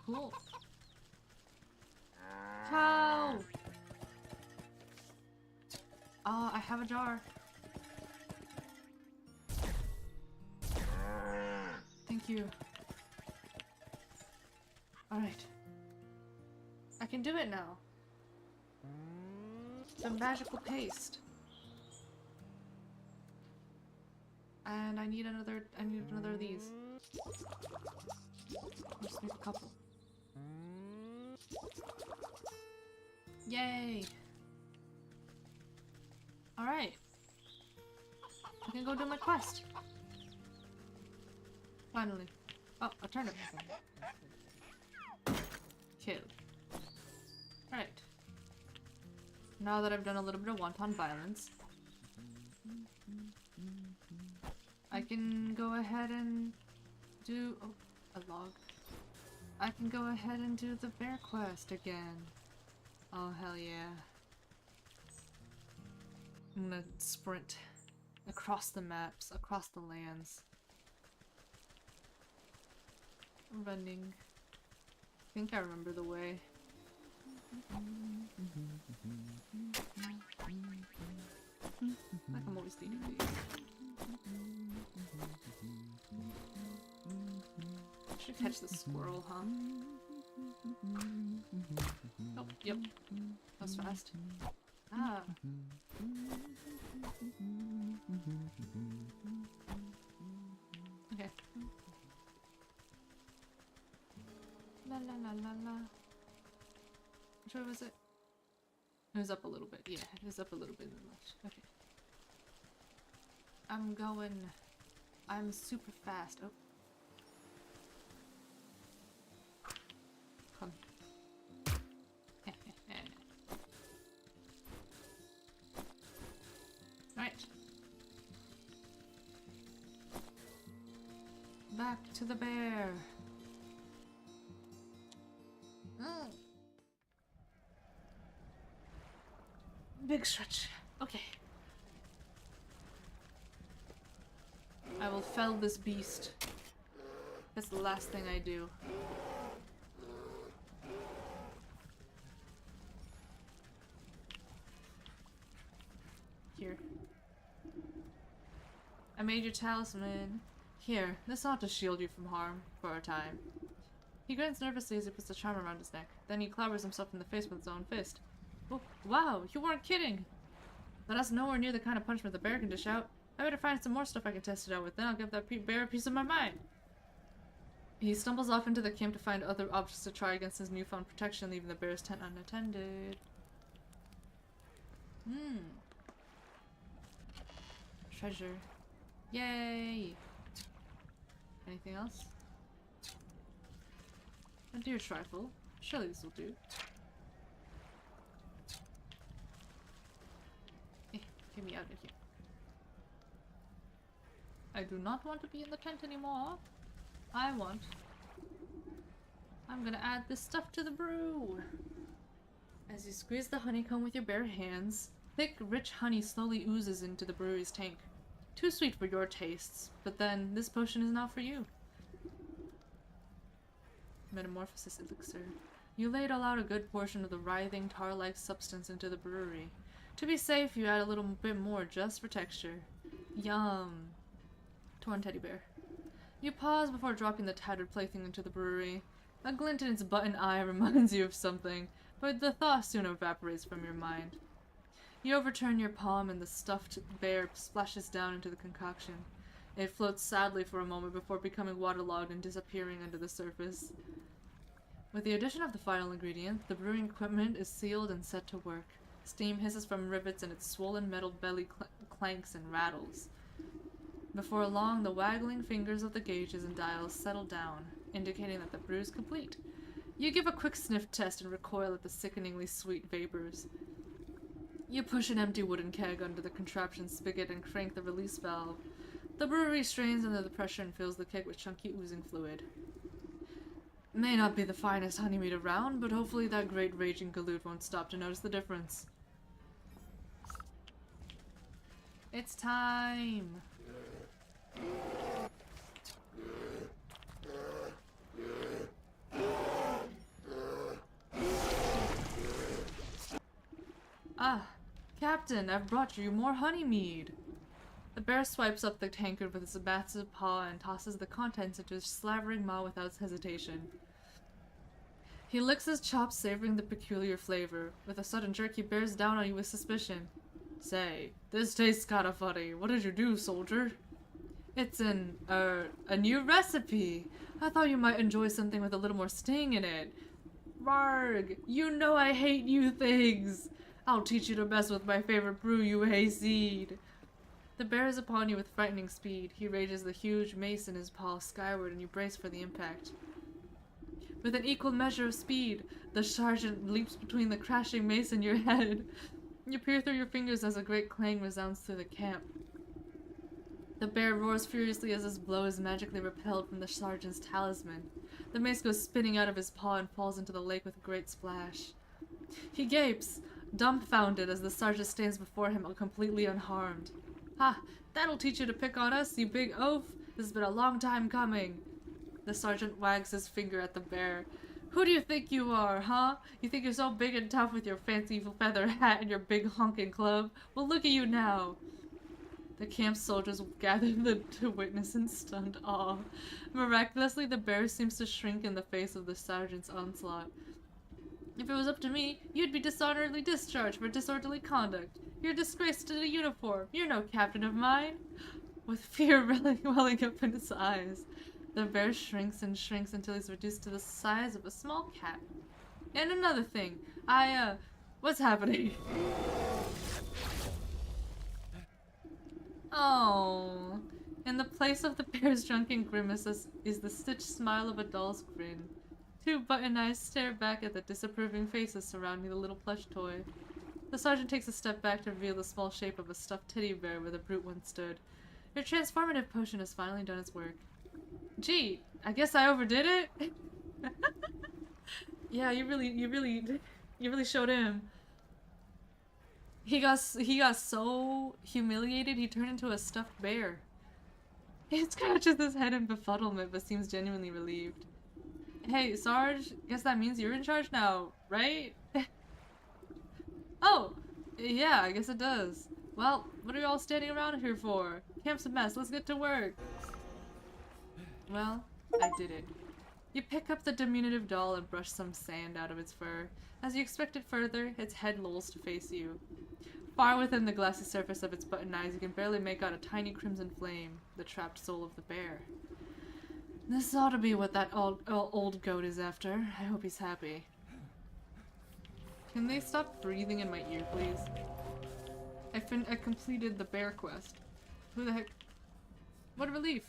Cool. Cow! Oh, I have a jar. Thank you. Alright. I can do it now. The magical paste. And I need another of these. I just need a couple. Yay! Alright. I can go do my quest. Finally. Oh, a turnip. Killed. Alright. Now that I've done a little bit of wanton violence, I can go ahead and do... Oh, a log. I can go ahead and do the bear quest again. Oh, hell yeah. I'm gonna sprint. Across the maps, across the lands. Running. I think I remember the way. Like I'm always leading these. Should catch the squirrel, huh? Oh, yep. That was fast. Ah. Okay. La la la la la. Which way was it? It was up a little bit. Yeah, it was up a little bit in the left. Okay. I'm going. I'm super fast. Oh. Come. Right. Back to the bear. Big stretch. Okay. I will fell this beast. That's the last thing I do. Here. I made your talisman. Here, this ought to shield you from harm, for a time. He grins nervously as he puts the charm around his neck. Then he clobbers himself in the face with his own fist. Oh, wow, you weren't kidding! But that's nowhere near the kind of punishment the bear can dish out. I better find some more stuff I can test it out with, then I'll give that bear a piece of my mind. He stumbles off into the camp to find other objects to try against his newfound protection, leaving the bear's tent unattended. Treasure. Yay! Anything else? A deer trifle. Surely this will do. Get me out of here. I do not want to be in the tent anymore. I'm gonna add this stuff to the brew. As you squeeze the honeycomb with your bare hands, thick, rich honey slowly oozes into the brewery's tank. Too sweet for your tastes, but then this potion is not for you. Metamorphosis elixir. You ladle out a good portion of the writhing, tar-like substance into the brewery. To be safe, you add a little bit more just for texture. Yum. Torn teddy bear. You pause before dropping the tattered plaything into the brewery. A glint in its button eye reminds you of something, but the thought soon evaporates from your mind. You overturn your palm and the stuffed bear splashes down into the concoction. It floats sadly for a moment before becoming waterlogged and disappearing under the surface. With the addition of the final ingredient, the brewing equipment is sealed and set to work. Steam hisses from rivets and its swollen metal belly clanks and rattles. Before long, the waggling fingers of the gauges and dials settle down, indicating that the brew is complete. You give a quick sniff test and recoil at the sickeningly sweet vapors. You push an empty wooden keg under the contraption's spigot and crank the release valve. The brewery strains under the pressure and fills the keg with chunky oozing fluid. May not be the finest honey mead around, but hopefully that great raging galoot won't stop to notice the difference. It's time! Ah, Captain, I've brought you more honey mead. The bear swipes up the tankard with its massive paw and tosses the contents into his slavering maw without hesitation. He licks his chops, savoring the peculiar flavor. With a sudden jerk, he bears down on you with suspicion. Say, this tastes kinda funny. What did you do, soldier? It's a new recipe. I thought you might enjoy something with a little more sting in it. Varg, you know I hate you things. I'll teach you to mess with my favorite brew, you hayseed. The bear is upon you with frightening speed. He raises the huge mace in his paw skyward and you brace for the impact. With an equal measure of speed, the sergeant leaps between the crashing mace and your head. You peer through your fingers as a great clang resounds through the camp. The bear roars furiously as his blow is magically repelled from the sergeant's talisman. The mace goes spinning out of his paw and falls into the lake with a great splash. He gapes, dumbfounded, as the sergeant stands before him completely unharmed. Ha! That'll teach you to pick on us, you big oaf! This has been a long time coming! The sergeant wags his finger at the bear. Who do you think you are, huh? You think you're so big and tough with your fancy feather hat and your big honking club? Well, look at you now! The camp soldiers gather to witness in stunned awe. Miraculously, the bear seems to shrink in the face of the sergeant's onslaught. If it was up to me, you'd be dishonorably discharged for disorderly conduct. You're a disgrace to the uniform. You're no captain of mine. With fear welling up in his eyes, the bear shrinks and shrinks until he's reduced to the size of a small cat. And another thing, what's happening? Oh, in the place of the bear's drunken grimaces is the stitched smile of a doll's grin. Two button eyes stare back at the disapproving faces surrounding the little plush toy. The sergeant takes a step back to reveal the small shape of a stuffed teddy bear where the brute once stood. Your transformative potion has finally done its work. Gee, I guess I overdid it? Yeah, you really showed him. He got so humiliated he turned into a stuffed bear. He scratches his head in befuddlement but seems genuinely relieved. Hey, Sarge, guess that means you're in charge now, right? Oh, yeah, I guess it does. Well, what are you all standing around here for? Camp's a mess, let's get to work. Well, I did it. You pick up the diminutive doll and brush some sand out of its fur. As you expected further, its head lolls to face you. Far within the glassy surface of its button eyes, you can barely make out a tiny crimson flame, the trapped soul of the bear. This ought to be what that old goat is after. I hope he's happy. Can they stop breathing in my ear, please? I completed the bear quest. Who the heck? What a relief.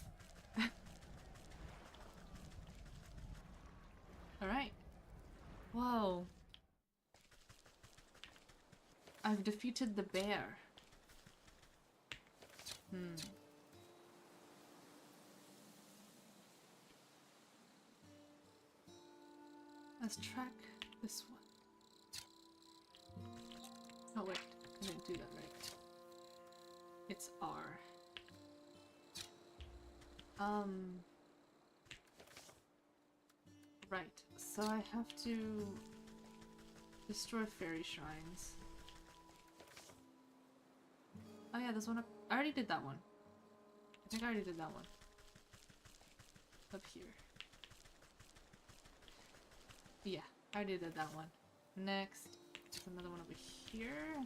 Alright. Whoa. I've defeated the bear. Let's track this one. Oh wait, I didn't do that right. It's R. Right, so I have to destroy fairy shrines. Oh yeah, there's one up. I already did that one. I think I already did that one. Up here. Yeah, I already did that one. Next, there's another one over here.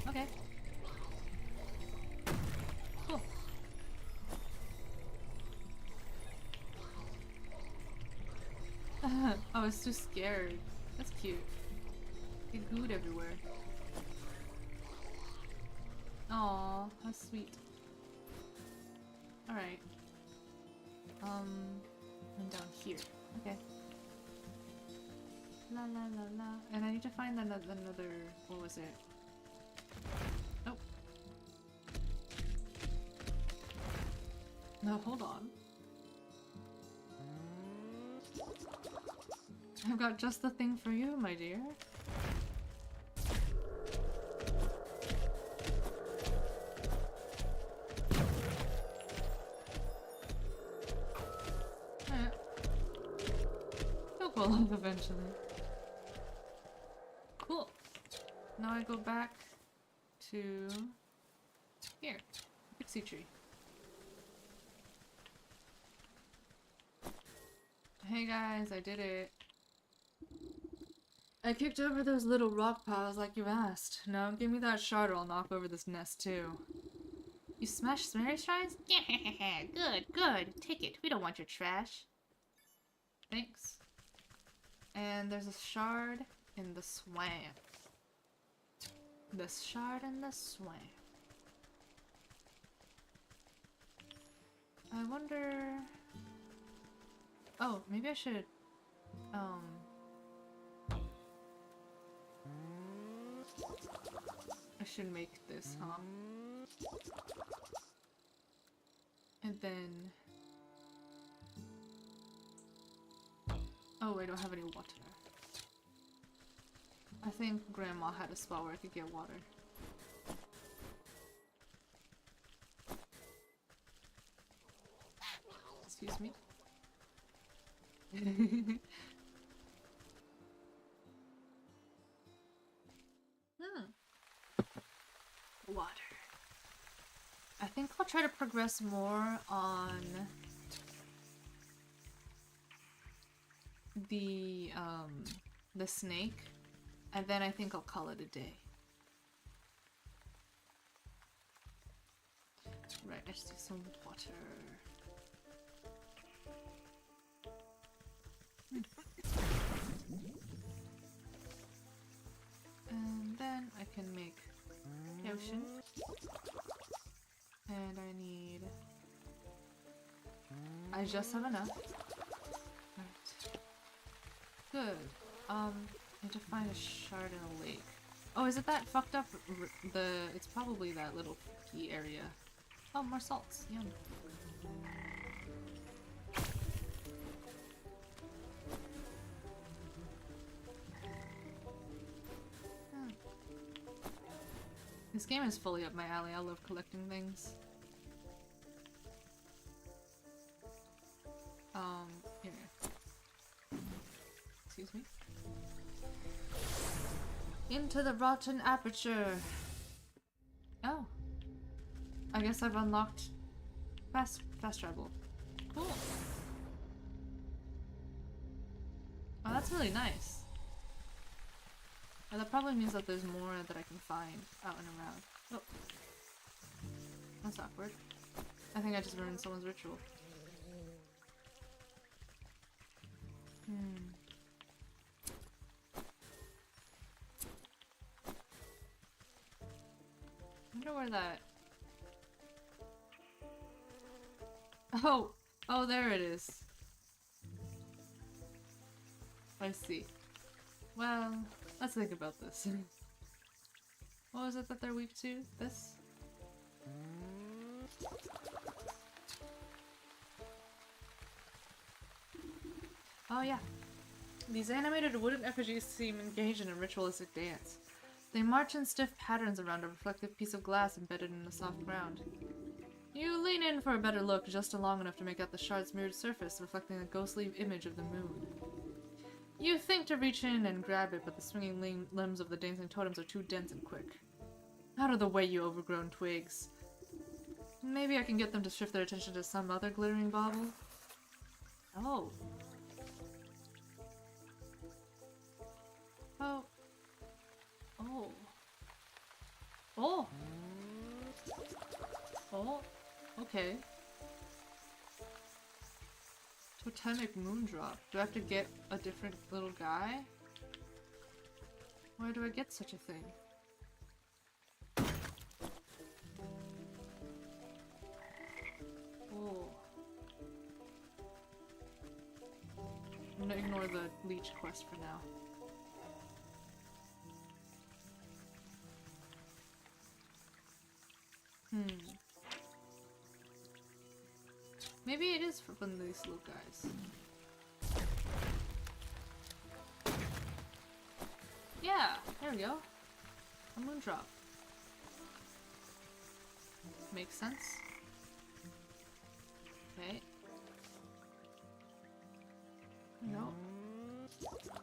Okay. Cool. I was too scared. That's cute. Get gooed everywhere. Aw, how sweet. Alright. And down here. Okay. La la la la. And I need to find another, what was it? Oh. No, hold on. I've got just the thing for you, my dear. He'll fall off eventually. Cool. Now I go back to here. Pixie tree. Hey guys, I did it. I kicked over those little rock piles like you asked. Now give me that shard or I'll knock over this nest too. You smashed fairy shrines? Yeah, good, good. Take it. We don't want your trash. Thanks. And there's a shard in the swamp. The shard in the swamp. I wonder... Oh, maybe I should... I should make this, huh? And then... Oh, I don't have any water. I think Grandma had a spot where I could get water. Excuse me. Water. I think I'll try to progress more on the snake, and then I think I'll call it a day. Right, I just need some water. And then I can make potion. And I need... I just have enough. Right. Good. I need to find a shard in a lake. Oh, is it that fucked up? It's probably that little key area. Oh, more salts. Yum. This game is fully up my alley. I love collecting things. Here. Excuse me. Into the rotten aperture. Oh. I guess I've unlocked fast travel. Cool. Oh, that's really nice. And that probably means that there's more that I can find out and around. Oh. That's awkward. I think I just ruined someone's ritual. I wonder where that... Oh! Oh, there it is. I see. Well, let's think about this. What was it that they're weak to? This? Oh yeah. These animated wooden effigies seem engaged in a ritualistic dance. They march in stiff patterns around a reflective piece of glass embedded in the soft ground. You lean in for a better look, just long enough to make out the shard's mirrored surface, reflecting a ghostly image of the moon. You think to reach in and grab it, but the swinging limbs of the dancing totems are too dense and quick. Out of the way, you overgrown twigs. Maybe I can get them to shift their attention to some other glittering bauble? Oh. Oh. Oh. Oh! Oh. Okay. Totemic moondrop. Do I have to get a different little guy? Where do I get such a thing? Oh. I'm gonna ignore the leech quest for now. Maybe it is for one of these little guys. Yeah, there we go. A moondrop. Makes sense. Okay. There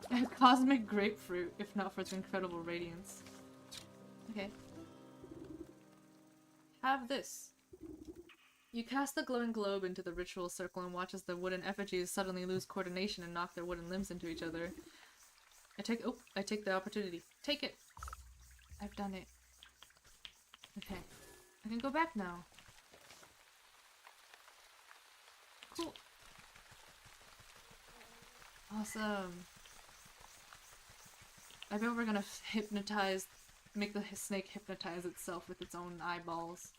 we go. Cosmic grapefruit, if not for its incredible radiance. Okay. Have this. You cast the glowing globe into the ritual circle and watch as the wooden effigies suddenly lose coordination and knock their wooden limbs into each other. I take the opportunity. Take it! I've done it. Okay. I can go back now. Cool. Awesome. I bet we're gonna make the snake hypnotize itself with its own eyeballs.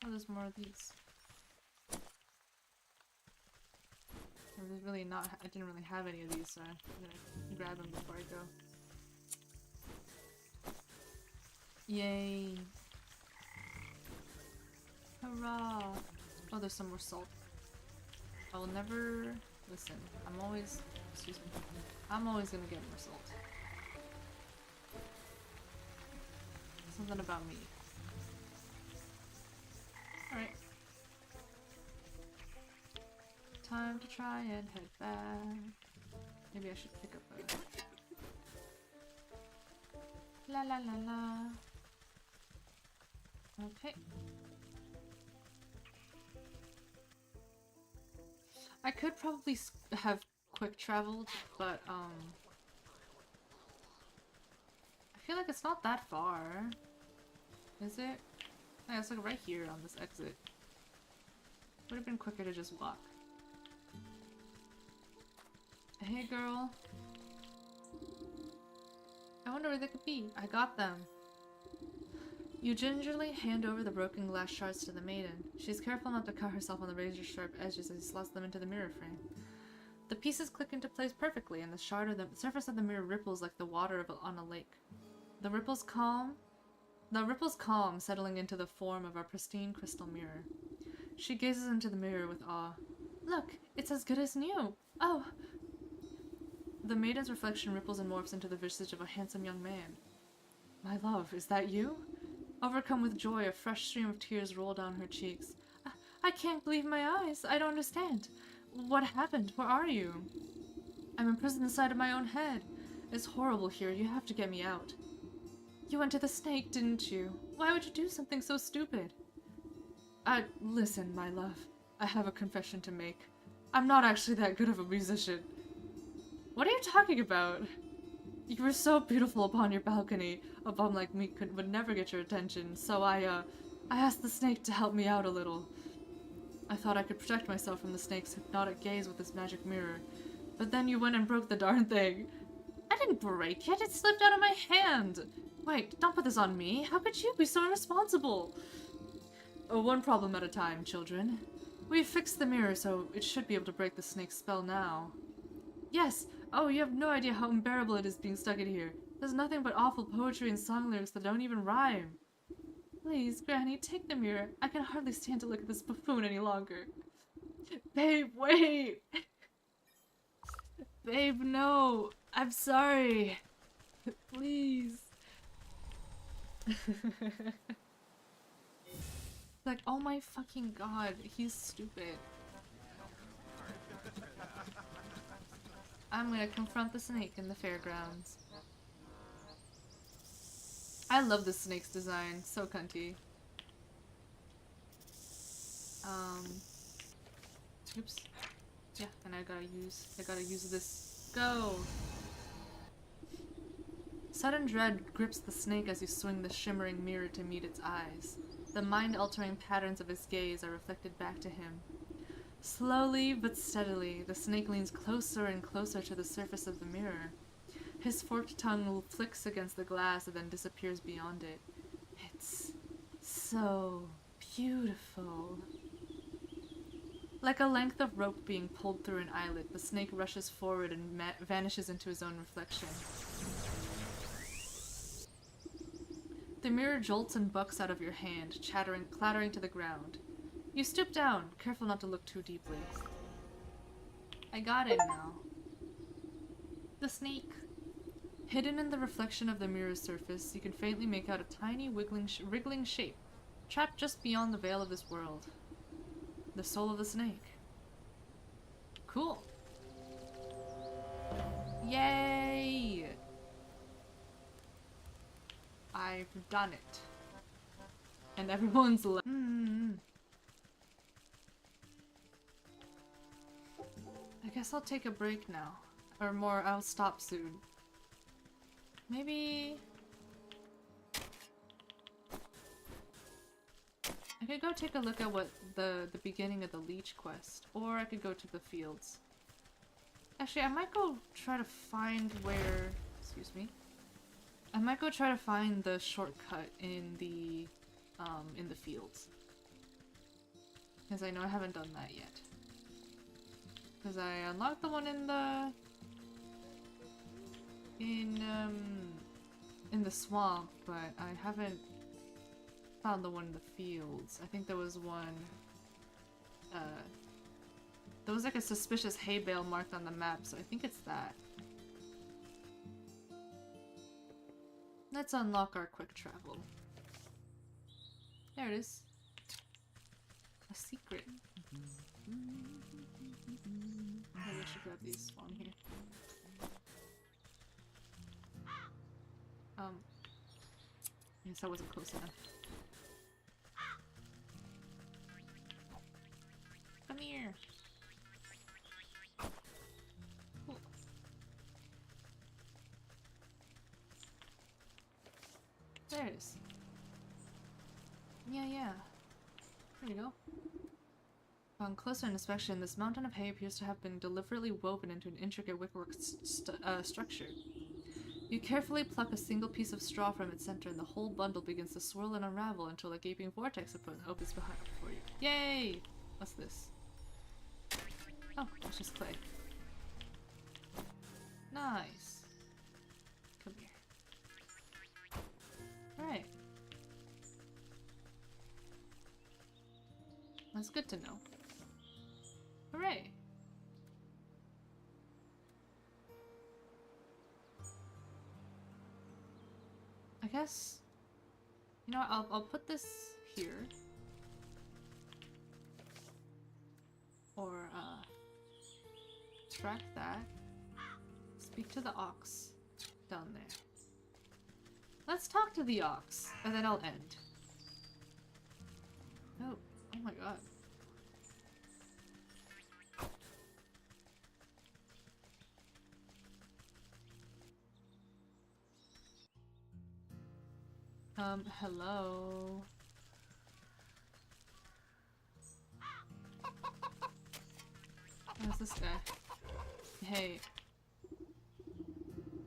Oh, there's more of these. I didn't really have any of these, so I'm gonna grab them before I go. Yay. Hurrah! Oh, there's some more salt. I will never... Listen, I'm always... Excuse me. I'm always gonna get more salt. Something about me. Alright. Time to try and head back. Maybe I should pick up a... La la la la. Okay. I could probably have quick traveled, but I feel like it's not that far. Is it? Yeah, it's like right here on this exit. Would have been quicker to just walk. Hey girl. I wonder where they could be. I got them. You gingerly hand over the broken glass shards to the maiden. She's careful not to cut herself on the razor-sharp edges as he slots them into the mirror frame. The pieces click into place perfectly, and the surface of the mirror ripples like the water on a lake. The ripples calm, settling into the form of our pristine crystal mirror. She gazes into the mirror with awe. Look, it's as good as new! Oh! The maiden's reflection ripples and morphs into the visage of a handsome young man. My love, is that you? Overcome with joy, a fresh stream of tears roll down her cheeks. I can't believe my eyes. I don't understand. What happened? Where are you? I'm imprisoned inside of my own head. It's horrible here. You have to get me out. You went to the snake, didn't you? Why would you do something so stupid? Listen, my love. I have a confession to make. I'm not actually that good of a musician. What are you talking about? You were so beautiful upon your balcony. A bum like me would never get your attention, so I asked the snake to help me out a little. I thought I could protect myself from the snake's hypnotic gaze with this magic mirror. But then you went and broke the darn thing. I didn't break it, it slipped out of my hand. Wait, don't put this on me. How could you be so irresponsible? Oh, one problem at a time, children. We've fixed the mirror, so it should be able to break the snake's spell now. Yes! Oh, you have no idea how unbearable it is being stuck in here. There's nothing but awful poetry and song lyrics that don't even rhyme. Please, Granny, take the mirror. I can hardly stand to look at this buffoon any longer. Babe, wait! Babe, no! I'm sorry! Please! Like, oh my fucking god, he's stupid. I'm gonna confront the snake in the fairgrounds. I love the snake's design, so cunty. Oops. Yeah, and I gotta use this. Go! Sudden dread grips the snake as you swing the shimmering mirror to meet its eyes. The mind-altering patterns of his gaze are reflected back to him. Slowly but steadily, the snake leans closer and closer to the surface of the mirror. His forked tongue flicks against the glass and then disappears beyond it. It's so beautiful. Like a length of rope being pulled through an eyelet, the snake rushes forward and vanishes into his own reflection. The mirror jolts and bucks out of your hand, clattering to the ground. You stoop down, careful not to look too deeply. I got it now. The snake. Hidden in the reflection of the mirror's surface, you can faintly make out a tiny wriggling shape, trapped just beyond the veil of this world. The soul of the snake. Cool. Yay! I've done it. And everyone's left. I guess I'll take a break now. Or more, I'll stop soon. Maybe... I could go take a look at what the beginning of the leech quest. Or I could go to the fields. Actually, I might go try to find where... Excuse me. I might go try to find the shortcut in the fields. Because I know I haven't done that yet. Because I unlocked the one in the... in the swamp, but I haven't found the one in the fields. I think there was one... there was like a suspicious hay bale marked on the map, so I think it's that. Let's unlock our quick travel. There it is. A secret. Maybe I should grab these while I'm here. I guess I wasn't close enough. Come here. Cool. There it is. Yeah. There you go. On closer inspection, this mountain of hay appears to have been deliberately woven into an intricate wickwork structure. You carefully pluck a single piece of straw from its center, and the whole bundle begins to swirl and unravel until a gaping vortex opens before you. Yay! What's this? Oh, it's just clay. Nice. Come here. Alright. That's good to know. Hooray! I guess... You know what, I'll put this here. Or, track that. Speak to the ox down there. Let's talk to the ox, and then I'll end. Oh my god. Hello. Where's this guy? Hey.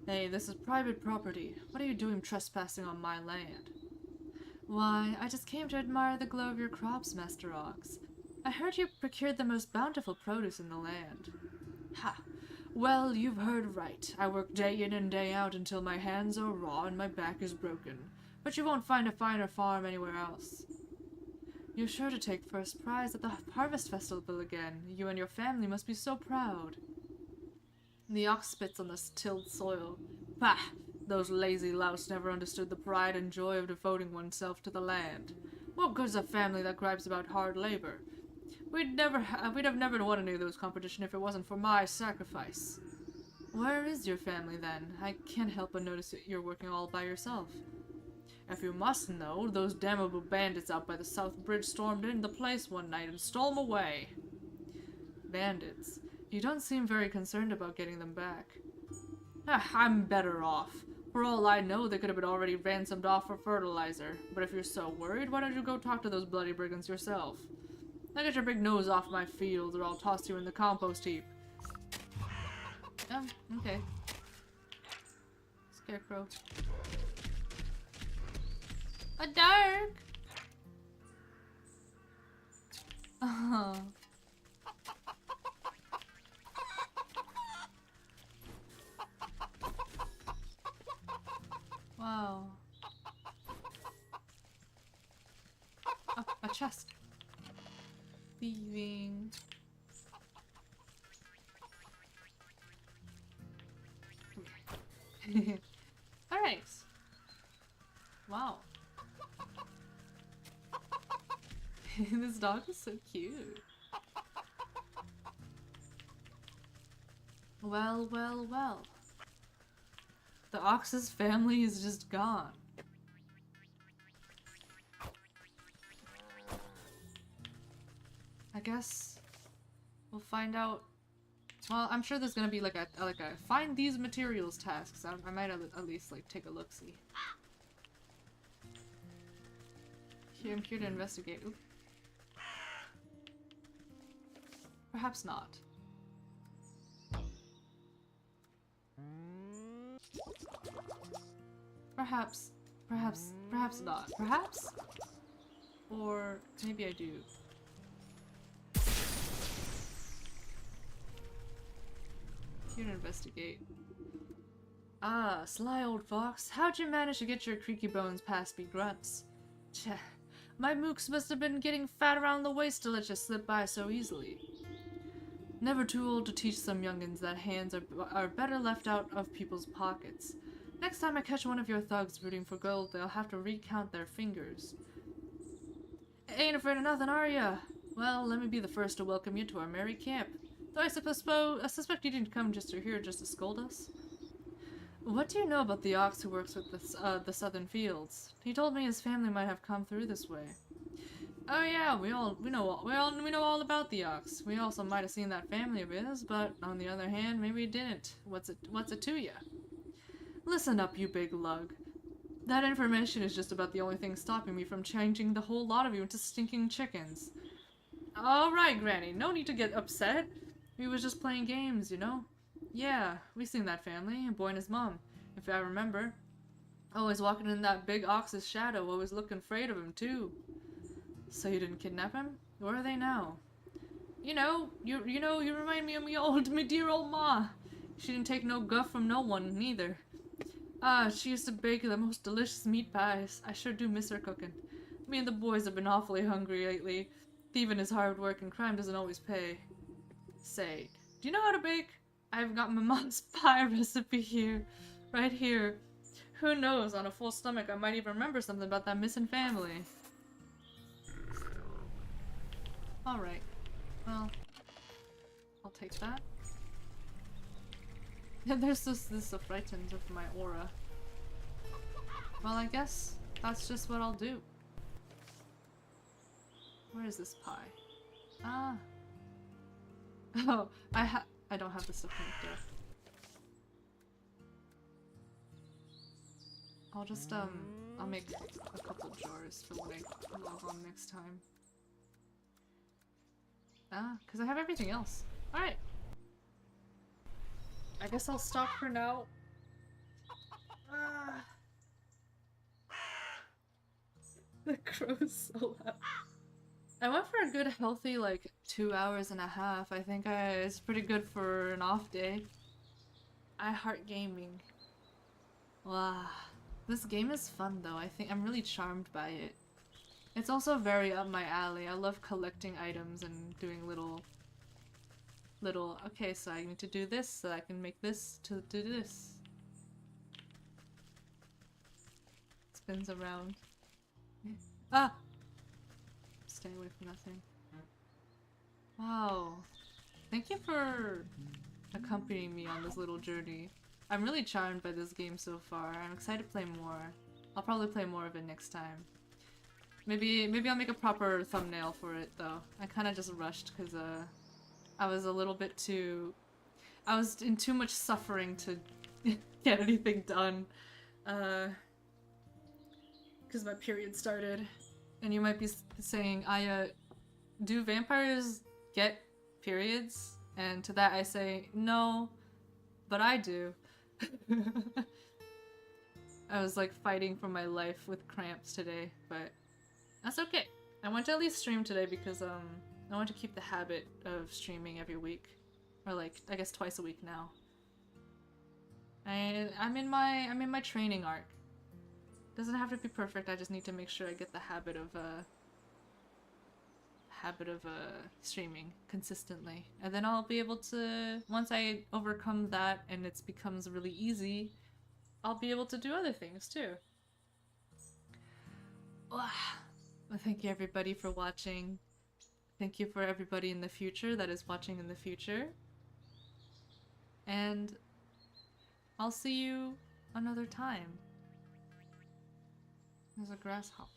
Hey, this is private property. What are you doing trespassing on my land? Why, I just came to admire the glow of your crops, Master Ox. I heard you procured the most bountiful produce in the land. Ha! Well, you've heard right. I work day in and day out until my hands are raw and my back is broken. But you won't find a finer farm anywhere else. You're sure to take first prize at the Harvest Festival again. You and your family must be so proud. The ox spits on the tilled soil. Bah! Those lazy louts never understood the pride and joy of devoting oneself to the land. What good's a family that gripes about hard labor? We'd have never won any of those competition if it wasn't for my sacrifice. Where is your family then? I can't help but notice that you're working all by yourself. If you must know, those damnable bandits out by the South Bridge stormed into the place one night and stole them away. Bandits? You don't seem very concerned about getting them back. I'm better off. For all I know, they could have been already ransomed off for fertilizer. But if you're so worried, why don't you go talk to those bloody brigands yourself? Now get your big nose off my fields, or I'll toss you in the compost heap. Okay. Scarecrow. A dark! Oh. Wow. Oh, a chest. Thieving. Alright. Wow. This dog is so cute. Well, well, well. The ox's family is just gone. I guess we'll find out. Well, I'm sure there's gonna be like a find these materials tasks. I might at least like take a look see. Here, I'm here to investigate. Oop. Perhaps not. Perhaps not. Perhaps? Or maybe I do. Here to investigate. Ah, sly old fox. How'd you manage to get your creaky bones past me grunts? Tch, my mooks must have been getting fat around the waist to let you slip by so easily. Never too old to teach some youngins that hands are better left out of people's pockets. Next time I catch one of your thugs rooting for gold, they'll have to recount their fingers. Ain't afraid of nothing, are ya? Well, let me be the first to welcome you to our merry camp. Though I suspect you didn't come here just to scold us. What do you know about the ox who works with the southern fields? He told me his family might have come through this way. Oh yeah, we know all about the ox. We also might have seen that family of his, but on the other hand, maybe we didn't. What's it to ya? Listen up, you big lug. That information is just about the only thing stopping me from changing the whole lot of you into stinking chickens. Alright, Granny, no need to get upset. We was just playing games, you know? Yeah, we seen that family, a boy and his mom, if I remember. Always walking in that big ox's shadow, always looking afraid of him, too. So you didn't kidnap him? Where are they now? You remind me of me dear old ma. She didn't take no guff from no one, neither. Ah, she used to bake the most delicious meat pies. I sure do miss her cooking. Me and the boys have been awfully hungry lately. Thieving is hard work and crime doesn't always pay. Say, do you know how to bake? I've got my mom's pie recipe here. Right here. Who knows, on a full stomach I might even remember something about that missing family. Alright. Well, I'll take that. There's this frightened of my aura. Well, I guess that's just what I'll do. Where is this pie? Ah. Oh, I don't have the supplanter. I'll just I'll make a couple jars for when I log on next time. Ah, because I have everything else. Alright. I guess I'll stop for now. Ah. The crow's so loud. I went for a good healthy like 2.5 hours. I think it's pretty good for an off day. I heart gaming. Wow. This game is fun though. I think I'm really charmed by it. It's also very up my alley. I love collecting items and doing little okay, so I need to do this so I can make this to do this. Spins around. Ah! Stay away from nothing. Wow. Thank you for accompanying me on this little journey. I'm really charmed by this game so far. I'm excited to play more. I'll probably play more of it next time. Maybe I'll make a proper thumbnail for it though. I kind of just rushed because I was a little bit too... I was in too much suffering to get anything done. Because my period started. And you might be saying, do vampires get periods? And to that I say, no, but I do. I was like fighting for my life with cramps today, but that's okay. I want to at least stream today because I want to keep the habit of streaming every week. Or like, I guess twice a week now. I'm in my training arc. Doesn't have to be perfect, I just need to make sure I get the habit of streaming consistently. And then I'll be able to, once I overcome that and it becomes really easy, I'll be able to do other things too. Well, thank you everybody for watching. Thank you for everybody in the future that is watching in the future. And I'll see you another time. There's a grasshopper.